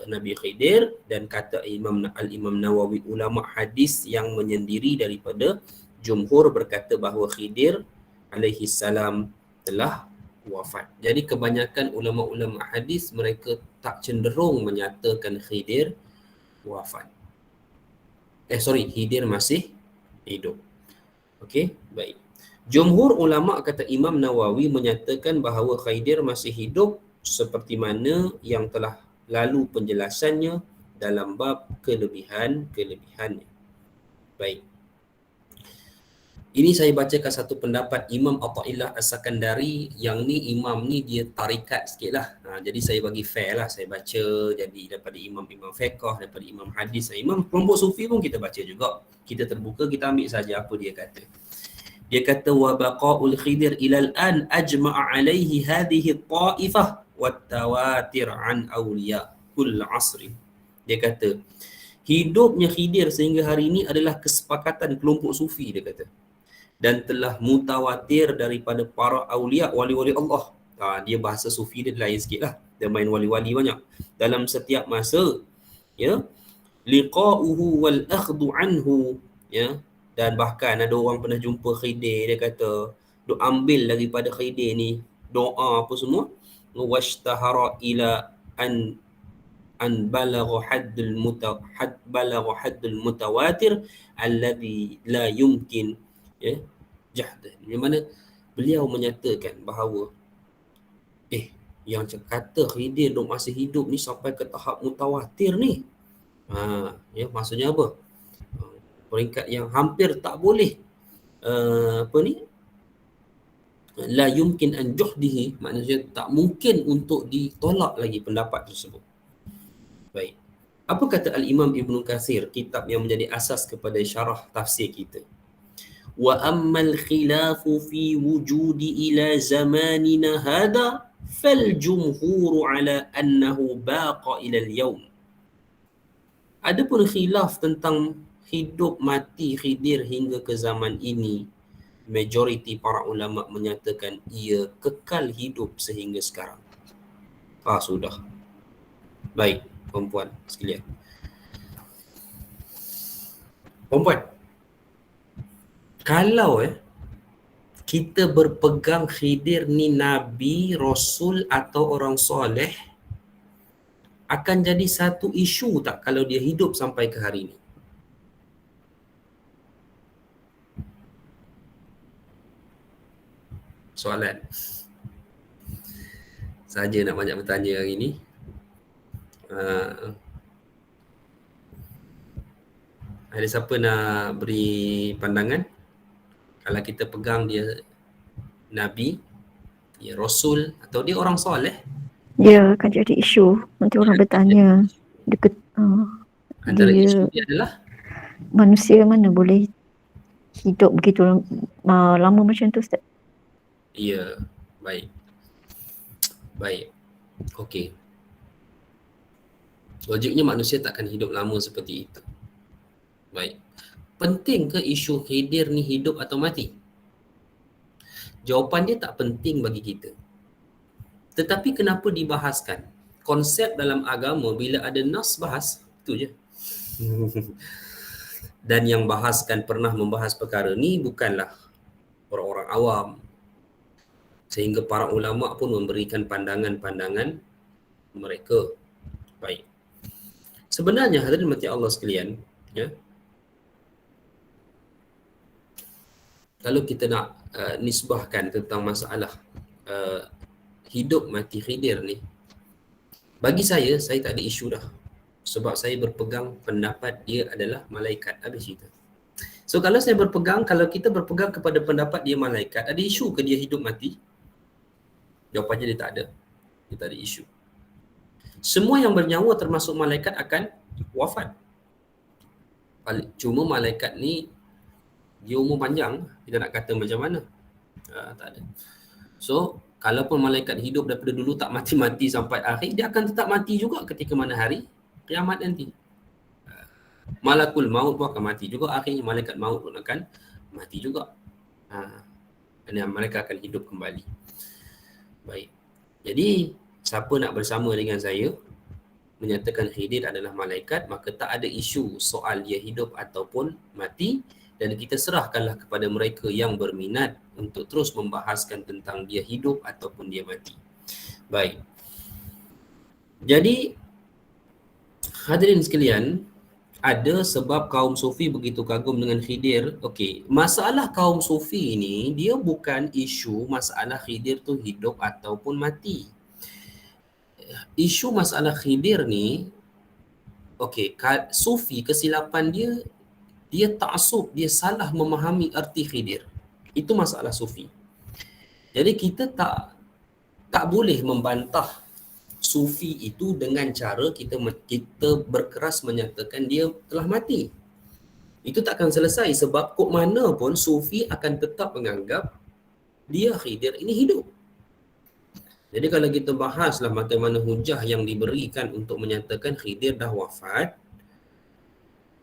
Nabi Khidir, dan kata Al-Imam Nawawi, ulama hadis yang menyendiri daripada jumhur berkata bahawa Khidir alaihi salam telah wafat. Jadi kebanyakan ulama-ulama hadis mereka tak cenderung menyatakan Khidir wafat. Khidir masih hidup. Okey, baik. Jumhur ulama kata Imam Nawawi menyatakan bahawa Khidir masih hidup seperti mana yang telah lalu penjelasannya dalam bab kelebihan-kelebihannya. Baik. Ini saya bacakan satu pendapat Imam Athaillah As-Sakandari. Yang ni imam ni dia tarikat sikit lah. Jadi saya bagi fair lah. Saya baca jadi daripada imam-imam fiqh, daripada imam hadis, imam kelompok sufi pun kita baca juga. Kita terbuka, kita ambil saja apa dia kata. Dia kata wa baqa'ul Khidir ilal an ajma'a alaihi hadhihi ta'ifah wat tawatir an awliya kull asri. Dia kata Hidupnya Khidir sehingga hari ini adalah kesepakatan kelompok sufi, dia kata. Dan telah mutawatir daripada para awliya, wali-wali Allah. Dia bahasa sufi dia lain sikit lah. Dia main wali-wali banyak. Dalam setiap masa, ya, liqa'uhu wal akhdhu anhu, ya. Dan bahkan ada orang pernah jumpa Khidir, dia kata, duk ambil daripada Khidir ni doa apa semua, washtahara ila an balagha haddul mutawatir alladhi la yumkin, ya, jahdah. Di mana beliau menyatakan bahawa yang kata Khidir duk masih hidup ni sampai ke tahap mutawatir ni. Ya, maksudnya apa? Peringkat yang hampir tak boleh la yumkin an juhdihi, maknanya tak mungkin untuk ditolak lagi pendapat tersebut. Baik. Apa kata Al-Imam Ibn Kathir, kitab yang menjadi asas kepada syarah tafsir kita? Wa ammal khilafu fi wujudi ila zamanina hada fal jumhuru ala annahu baqa ila al-yawm. Adapun khilaf tentang hidup mati Khidir hingga ke zaman ini, majoriti para ulama menyatakan ia kekal hidup sehingga sekarang. Sudah. Baik, perempuan sekalian. Perempuan, kalau kita berpegang Khidir ni Nabi, Rasul atau orang soleh, akan jadi satu isu tak kalau dia hidup sampai ke hari ini? Soalan. Saja nak banyak bertanya hari ini. Ada siapa nak beri pandangan? Kalau kita pegang dia Nabi, dia Rasul atau dia orang soleh, dia akan jadi isu. Nanti orang bertanya dekat antara dia, isu dia adalah manusia mana boleh hidup begitu lama macam tu, Ustaz? Ya, baik. Baik. Okey. Logiknya manusia takkan hidup lama seperti itu. Baik. Penting ke isu Khidir ni hidup atau mati? Jawapan dia tak penting bagi kita. Tetapi kenapa dibahaskan? Konsep dalam agama bila ada nas bahas, itu je. Dan yang bahaskan pernah membahas perkara ni bukanlah orang-orang awam. Sehingga para ulama pun memberikan pandangan-pandangan mereka. Baik. Sebenarnya hadirin mati Allah sekalian, ya, kalau kita nak nisbahkan tentang masalah hidup mati Khidir ni, bagi saya tak ada isu dah. Sebab saya berpegang pendapat dia adalah malaikat. Habis cerita. So kalau kita berpegang kepada pendapat dia malaikat, ada isu ke dia hidup mati? Jawapannya dia tak ada. Dia tak ada isu. Semua yang bernyawa termasuk malaikat akan wafat. Cuma malaikat ni dia umur panjang, kita nak kata macam mana? Tak ada. So, kalaupun malaikat hidup daripada dulu tak mati-mati sampai akhir, dia akan tetap mati juga ketika mana hari kiamat nanti. Malakul maut pun akan mati juga, akhirnya malaikat maut pun akan mati juga. Dan mereka akan hidup kembali. Baik. Jadi, siapa nak bersama dengan saya menyatakan Khidir adalah malaikat, maka tak ada isu soal dia hidup ataupun mati, dan kita serahkanlah kepada mereka yang berminat untuk terus membahaskan tentang dia hidup ataupun dia mati. Baik. Jadi, hadirin sekalian, ada sebab kaum sufi begitu kagum dengan Khidir. Okey, masalah kaum sufi ini dia bukan isu masalah Khidir tu hidup ataupun mati. Isu masalah Khidir ni, okey, sufi kesilapan dia ta'assub, dia salah memahami arti Khidir. Itu masalah sufi. Jadi kita tak boleh membantah sufi itu dengan cara kita berkeras menyatakan dia telah mati. Itu takkan selesai sebab kok mana pun sufi akan tetap menganggap dia Khidir ini hidup. Jadi kalau kita bahaslah bagaimana hujah yang diberikan untuk menyatakan Khidir dah wafat,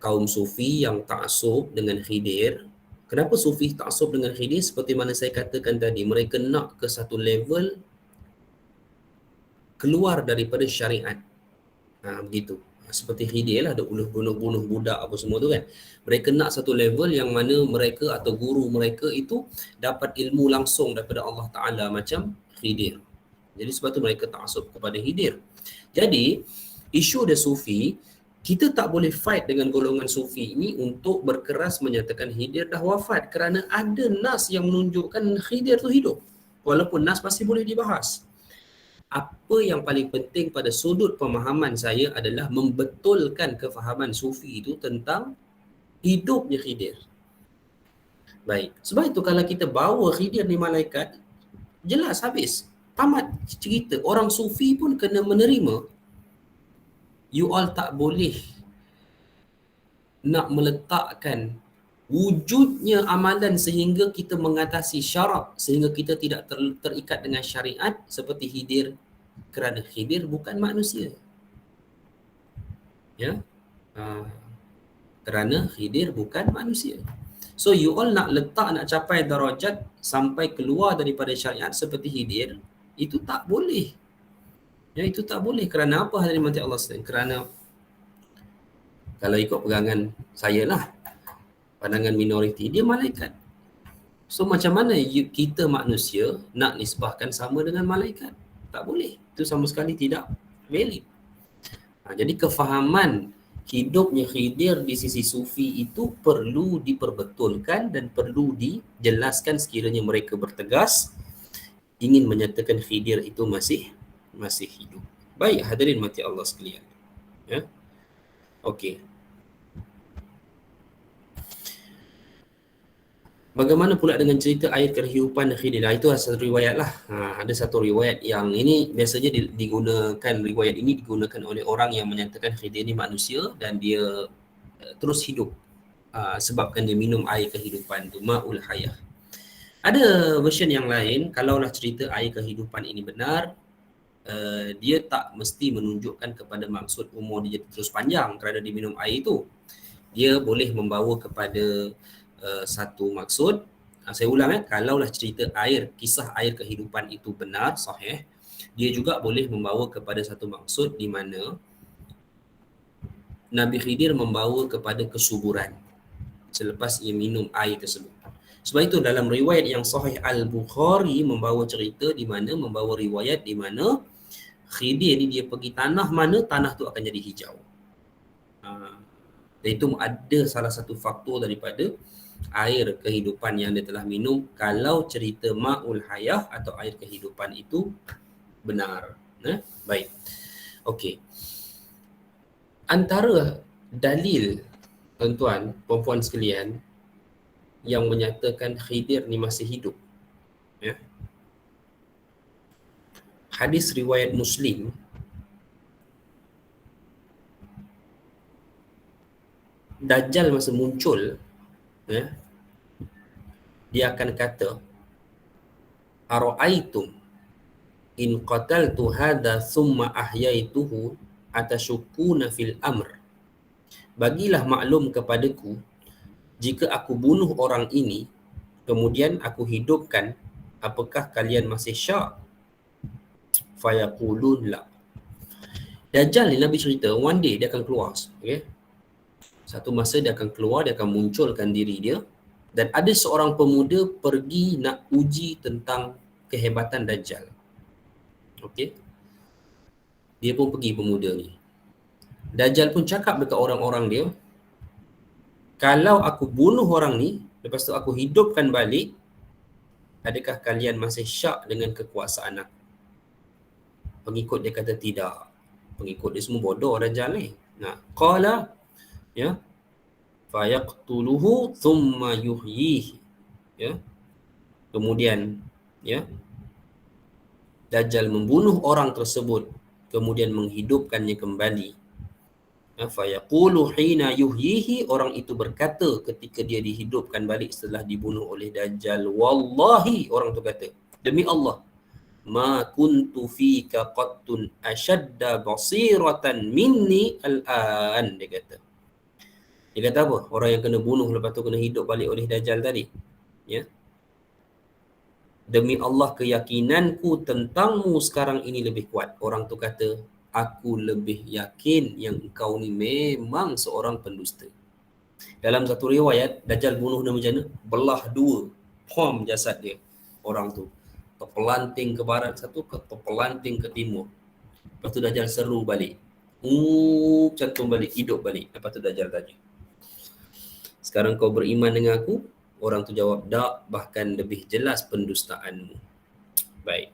kaum sufi yang ta'assub dengan Khidir. Kenapa sufi ta'assub dengan Khidir? Seperti mana saya katakan tadi, mereka nak ke satu level keluar daripada syariat. Begitu. Seperti Khidir lah, ada bunuh budak apa semua tu kan. Mereka nak satu level yang mana mereka atau guru mereka itu dapat ilmu langsung daripada Allah Ta'ala macam Khidir. Jadi sebab tu mereka ta'assub kepada Khidir. Jadi, isu dia sufi, kita tak boleh fight dengan golongan sufi ini untuk berkeras menyatakan Khidir dah wafat, kerana ada nas yang menunjukkan Khidir tu hidup. Walaupun nas masih boleh dibahas. Apa yang paling penting pada sudut pemahaman saya adalah membetulkan kefahaman sufi itu tentang hidupnya Khidir. Baik, sebab itu kalau kita bawa Khidir ni malaikat, jelas habis. Tamat cerita. Orang sufi pun kena menerima. You all tak boleh nak meletakkan wujudnya amalan sehingga kita mengatasi syarat, sehingga kita tidak terikat dengan syariat seperti Khidir, kerana Khidir bukan manusia. Ya, kerana Khidir bukan manusia. So you all nak letak, nak capai darajat sampai keluar daripada syariat seperti Khidir, itu tak boleh. Ya, itu tak boleh. Kerana apa hadirin mati Allah sekalian? Kerana kalau ikut pegangan saya lah, pandangan minoriti, dia malaikat. So macam mana kita manusia nak nisbahkan sama dengan malaikat? Tak boleh. Itu sama sekali tidak valid. Jadi kefahaman hidupnya Khidir di sisi sufi itu perlu diperbetulkan dan perlu dijelaskan sekiranya mereka bertegas ingin menyatakan Khidir itu masih hidup. Baik hadirin mati Allah sekalian. Ya. Okey. Bagaimana pula dengan cerita air kehidupan Khidir? Itu satu riwayat lah. Ada satu riwayat yang ini biasanya digunakan, riwayat ini digunakan oleh orang yang menyatakan Khidir ni manusia dan dia terus hidup sebabkan dia minum air kehidupan tu, ma'ul hayah. Ada version yang lain, kalaulah cerita air kehidupan ini benar, dia tak mesti menunjukkan kepada maksud umur dia terus panjang kerana dia minum air itu. Dia boleh membawa kepada satu maksud. Saya ulang kalaulah cerita kisah air kehidupan itu benar, sahih, dia juga boleh membawa kepada satu maksud di mana Nabi Khidir membawa kepada kesuburan selepas ia minum air tersebut. Sebab itu dalam riwayat yang sahih Al-Bukhari membawa cerita di mana, membawa riwayat di mana Khidir ni dia pergi tanah mana, tanah tu akan jadi hijau. Dan itu ada salah satu faktor daripada air kehidupan yang dia telah minum kalau cerita ma'ul hayah atau air kehidupan itu benar. Baik. Okey. Antara dalil tuan-tuan, puan-puan sekalian, yang menyatakan Khidir ni masih hidup, ya, hadis riwayat Muslim Dajjal masa muncul, ya, dia akan kata, ara'aitum in qataltu hadha thumma ahyaituhu atashukuna fil amr. Bagilah maklum kepadaku, jika aku bunuh orang ini kemudian aku hidupkan, apakah kalian masih syak? Fayaqulun la. Dajjal ni Nabi cerita one day dia akan keluar, okay? Satu masa dia akan keluar, dia akan munculkan diri dia, dan ada seorang pemuda pergi nak uji tentang kehebatan Dajjal. Okey. Dia pun pergi, pemuda ni. Dajjal pun cakap dekat orang-orang dia, kalau aku bunuh orang ni, lepas tu aku hidupkan balik, adakah kalian masih syak dengan kekuasaan aku? Pengikut dia kata tidak. Pengikut dia semua bodoh Dajjal ni. Qala, ya, fayaqtuluhu thumma yuhyihi, ya, kemudian, ya, Dajjal membunuh orang tersebut kemudian menghidupkannya kembali. Fayaqulu hina yuhyihi, orang itu berkata ketika dia dihidupkan balik setelah dibunuh oleh Dajjal, wallahi, orang tu kata, demi Allah, ma kuntu fika qattun ashadda basiratan minni al-an, dia kata, Dia kata apa? Orang yang kena bunuh lepas tu kena hidup balik oleh Dajjal tadi. Ya. Demi Allah keyakinanku tentangmu sekarang ini lebih kuat. Orang tu kata, aku lebih yakin yang engkau ni memang seorang pendusta. Dalam satu riwayat, Dajjal bunuh dia macam mana? Belah dua. Pom jasad dia. Orang tu. Terpelanting ke barat satu, terpelanting ke timur. Lepas tu Dajjal seru balik. Cantum balik, hidup balik. Lepas tu Dajjal tanya, sekarang kau beriman dengan aku? Orang tu jawab, tak, bahkan lebih jelas pendustaanmu. Baik.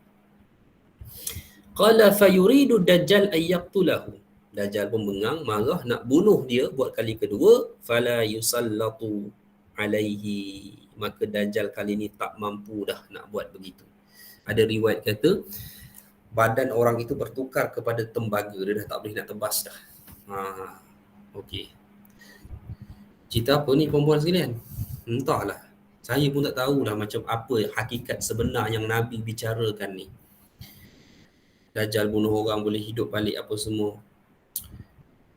Qala fayuridu Dajjal ayyaqtulahu. Dajjal pun bengang, marah, nak bunuh dia buat kali kedua. Fala yusallatu alaihi. Maka Dajjal kali ni tak mampu dah nak buat begitu. Ada riwayat kata, badan orang itu bertukar kepada tembaga. Dia dah tak boleh nak tebas dah. Okey. Cerita apa ni perempuan sekalian? Entahlah. Saya pun tak tahu dah macam apa hakikat sebenar yang Nabi bicarakan ni. Dajjal bunuh orang, boleh hidup balik apa semua.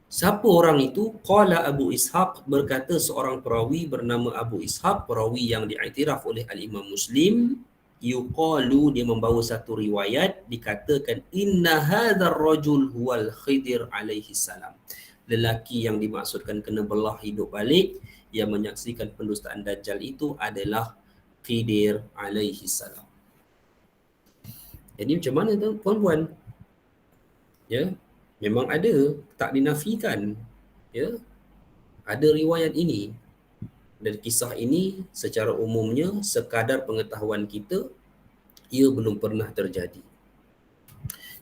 Siapa orang itu? Qala Abu Ishaq, berkata seorang perawi bernama Abu Ishaq, perawi yang diiktiraf oleh Al-Imam Muslim. Yuqalu, dia membawa satu riwayat, dikatakan inna hadzal rajul huwal Khidir alaihi salam. Lelaki yang dimaksudkan kena belah hidup balik, yang menyaksikan pendustaan Dajjal itu adalah Khidir alaihi salam. Jadi macam mana tu puan-puan? Ya, memang ada, tak dinafikan. Ya, ada riwayat ini. Dan kisah ini secara umumnya sekadar pengetahuan kita, ia belum pernah terjadi.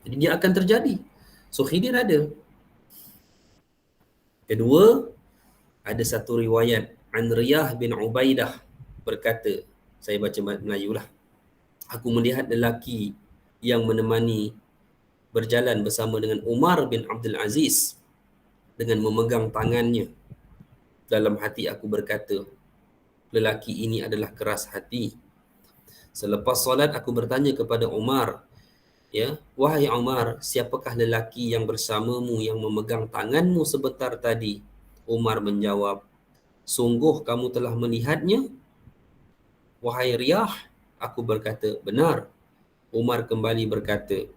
Jadi dia akan terjadi. So Khidir ada. Kedua, ada satu riwayat an Riyah bin Ubaidah berkata, saya baca Melayu lah, aku melihat lelaki yang menemani berjalan bersama dengan Umar bin Abdul Aziz dengan memegang tangannya. Dalam hati aku berkata, lelaki ini adalah keras hati. Selepas solat aku bertanya kepada Umar, ya, wahai Umar, siapakah lelaki yang bersamamu yang memegang tanganmu sebentar tadi? Umar menjawab, sungguh kamu telah melihatnya? Wahai Riyah, aku berkata, benar. Umar kembali berkata,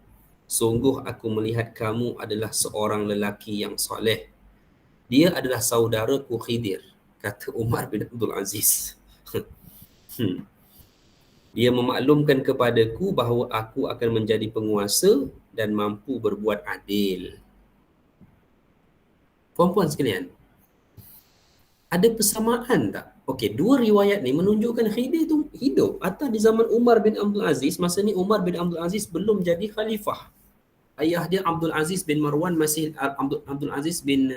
sungguh aku melihat kamu adalah seorang lelaki yang soleh. Dia adalah saudaraku Khidir, kata Umar bin Abdul Aziz. Dia memaklumkan kepadaku bahawa aku akan menjadi penguasa dan mampu berbuat adil. Puan-puan sekalian, ada persamaan tak? Okey, dua riwayat ni menunjukkan Khidir tu hidup atas di zaman Umar bin Abdul Aziz. Masa ni Umar bin Abdul Aziz belum jadi khalifah. Ayah dia Abdul Aziz bin Marwan masih Abdul Aziz bin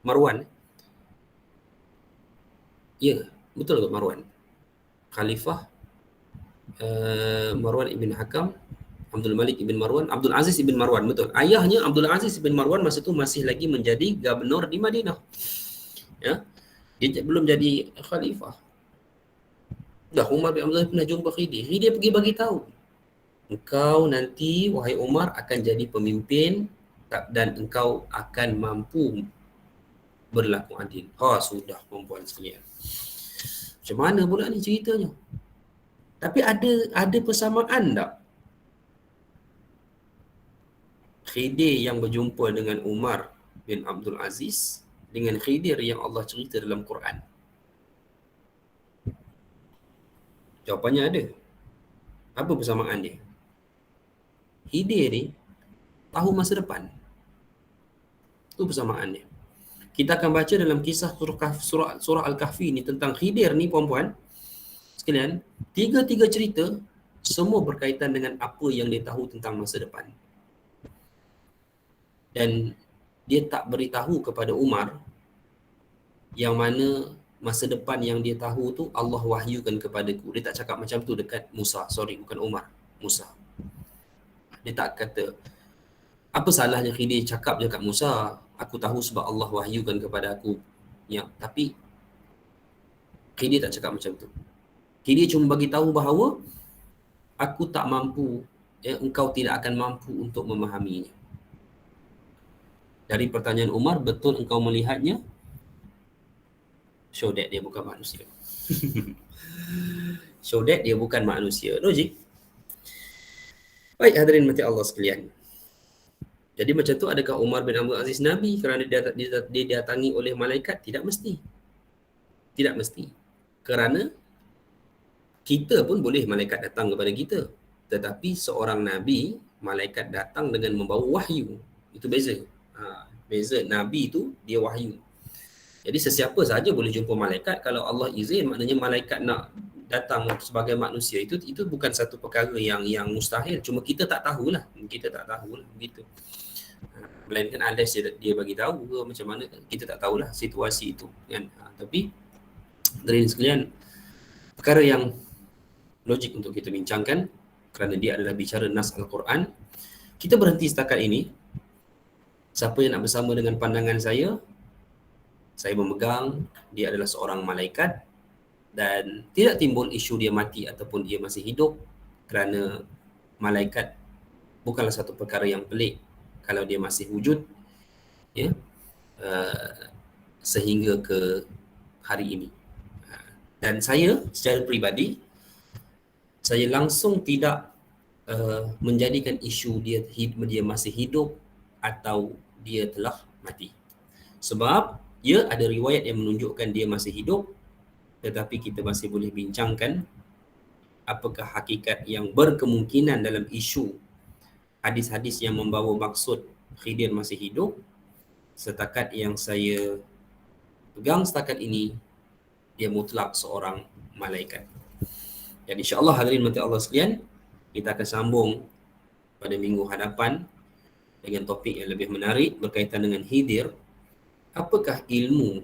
Marwan. Ya, betul ke Marwan? Khalifah Marwan ibn Hakam, Abdul Malik ibn Marwan, Abdul Aziz ibn Marwan, betul. Ayahnya Abdul Aziz ibn Marwan masa tu masih lagi menjadi gubernur di Madinah. Ya. Dia belum jadi khalifah. Dah Umar bin Abdul Aziz pernah jumpa Khidir. Khidir pergi bagi tahu, engkau nanti wahai Umar akan jadi pemimpin dan engkau akan mampu berlaku adil. Sudah perempuan sekalian. Macam mana pula ni ceritanya? Tapi ada persamaan tak? Khidir yang berjumpa dengan Umar bin Abdul Aziz dengan Khidir yang Allah cerita dalam Quran. Jawapannya ada. Apa persamaan dia? Khidir ni tahu masa depan. Itu persamaan dia. Kita akan baca dalam kisah surah Al-Kahfi ni tentang Khidir ni puan-puan sekalian, tiga cerita semua berkaitan dengan apa yang dia tahu tentang masa depan. Dan dia tak beritahu kepada Umar yang mana masa depan yang dia tahu tu Allah wahyukan kepadaku. Dia tak cakap macam tu dekat Musa. Bukan Umar, Musa. Dia tak kata, apa salahnya Khidir cakap je kat Musa, aku tahu sebab Allah wahyukan kepada aku. Ya, tapi Khidir tak cakap macam tu. Khidir cuma bagi tahu bahawa aku tak mampu, engkau tidak akan mampu untuk memahaminya. Dari pertanyaan Umar, betul engkau melihatnya? Show that dia bukan manusia. Show that dia bukan manusia. Logik. Baik hadirin mati Allah sekalian. Jadi macam tu, adakah Umar bin Abdul Aziz Nabi kerana dia didatangi oleh malaikat? Tidak mesti. Tidak mesti. Kerana kita pun boleh malaikat datang kepada kita. Tetapi seorang Nabi, malaikat datang dengan membawa wahyu. Itu beza. Beza. Nabi tu dia wahyu. Jadi sesiapa sahaja boleh jumpa malaikat. Kalau Allah izin, maknanya malaikat nak datang sebagai manusia, itu bukan satu perkara yang mustahil. Cuma kita tak tahulah. Kita tak tahulah begitu. Melainkan unless dia bagi tahu ke macam mana, kita tak tahulah situasi itu kan. Tapi dari sekalian, perkara yang logik untuk kita bincangkan kerana dia adalah bicara nas Al-Quran. Kita berhenti setakat ini. Siapa yang nak bersama dengan pandangan saya memegang dia adalah seorang malaikat dan tidak timbul isu dia mati ataupun dia masih hidup, kerana malaikat bukanlah satu perkara yang pelik kalau dia masih wujud, ya, sehingga ke hari ini. Dan saya secara peribadi, saya langsung tidak menjadikan isu dia masih hidup atau dia telah mati. Sebab ya ada riwayat yang menunjukkan dia masih hidup, tetapi kita masih boleh bincangkan apakah hakikat yang berkemungkinan dalam isu hadis-hadis yang membawa maksud Khidir masih hidup. Setakat yang saya pegang setakat ini, dia mutlak seorang malaikat. Dan insya-Allah hadirin mati Allah sekalian, kita akan sambung pada minggu hadapan dengan topik yang lebih menarik berkaitan dengan Khidir. Apakah ilmu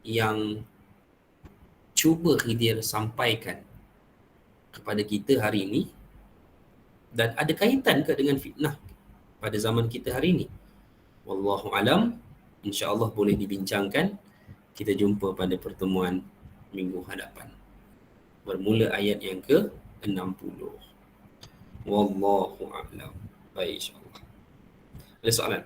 yang cuba Khidir sampaikan kepada kita hari ini, dan ada kaitan ke dengan fitnah pada zaman kita hari ini? Wallahu alam. InsyaAllah boleh dibincangkan. Kita jumpa pada pertemuan minggu hadapan. Bermula ayat yang ke-60. Wallahu a'lam. Baik, insyaAllah. Ada soalan?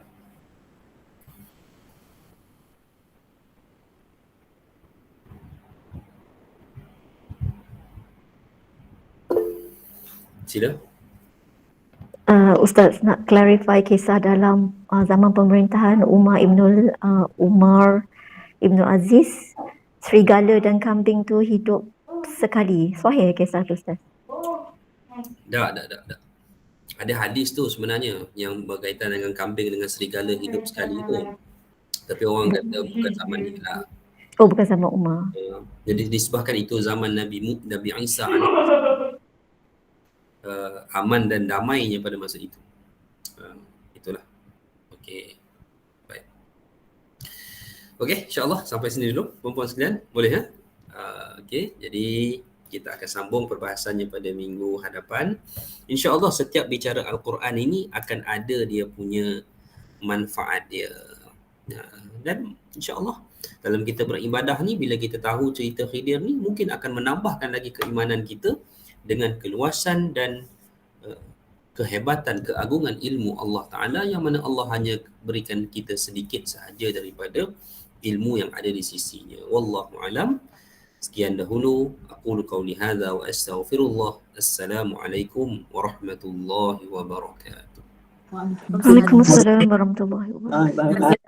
Sila. Ustaz nak clarify kisah dalam zaman pemerintahan Umar Ibn Aziz, serigala dan kambing tu hidup sekali. Sahih kisah tu Ustaz? Tak. Ada hadis tu sebenarnya yang berkaitan dengan kambing dengan serigala hidup sekali tu. Tapi orang kata bukan zaman ni lah. Oh, bukan zaman Umar. Jadi disebabkan itu zaman Nabi Isa aman dan damainya pada masa itu. Itulah. Okey. Baik. Okey, insya-Allah sampai sini dulu puan-puan sekalian. Boleh ya? Okey, jadi kita akan sambung perbahasannya pada minggu hadapan. InsyaAllah setiap bicara Al-Quran ini akan ada dia punya manfaat dia. Dan insyaAllah dalam kita beribadah ni, bila kita tahu cerita Khidir ni, mungkin akan menambahkan lagi keimanan kita dengan keluasan dan kehebatan, keagungan ilmu Allah Ta'ala, yang mana Allah hanya berikan kita sedikit sahaja daripada ilmu yang ada di sisinya. Wallahu alam. Sekian dahulu. Aqulu qawli hadha wa astaghfirullah. Assalamualaikum warahmatullahi wabarakatuh. Waalaikumsalam warahmatullahi wabarakatuh.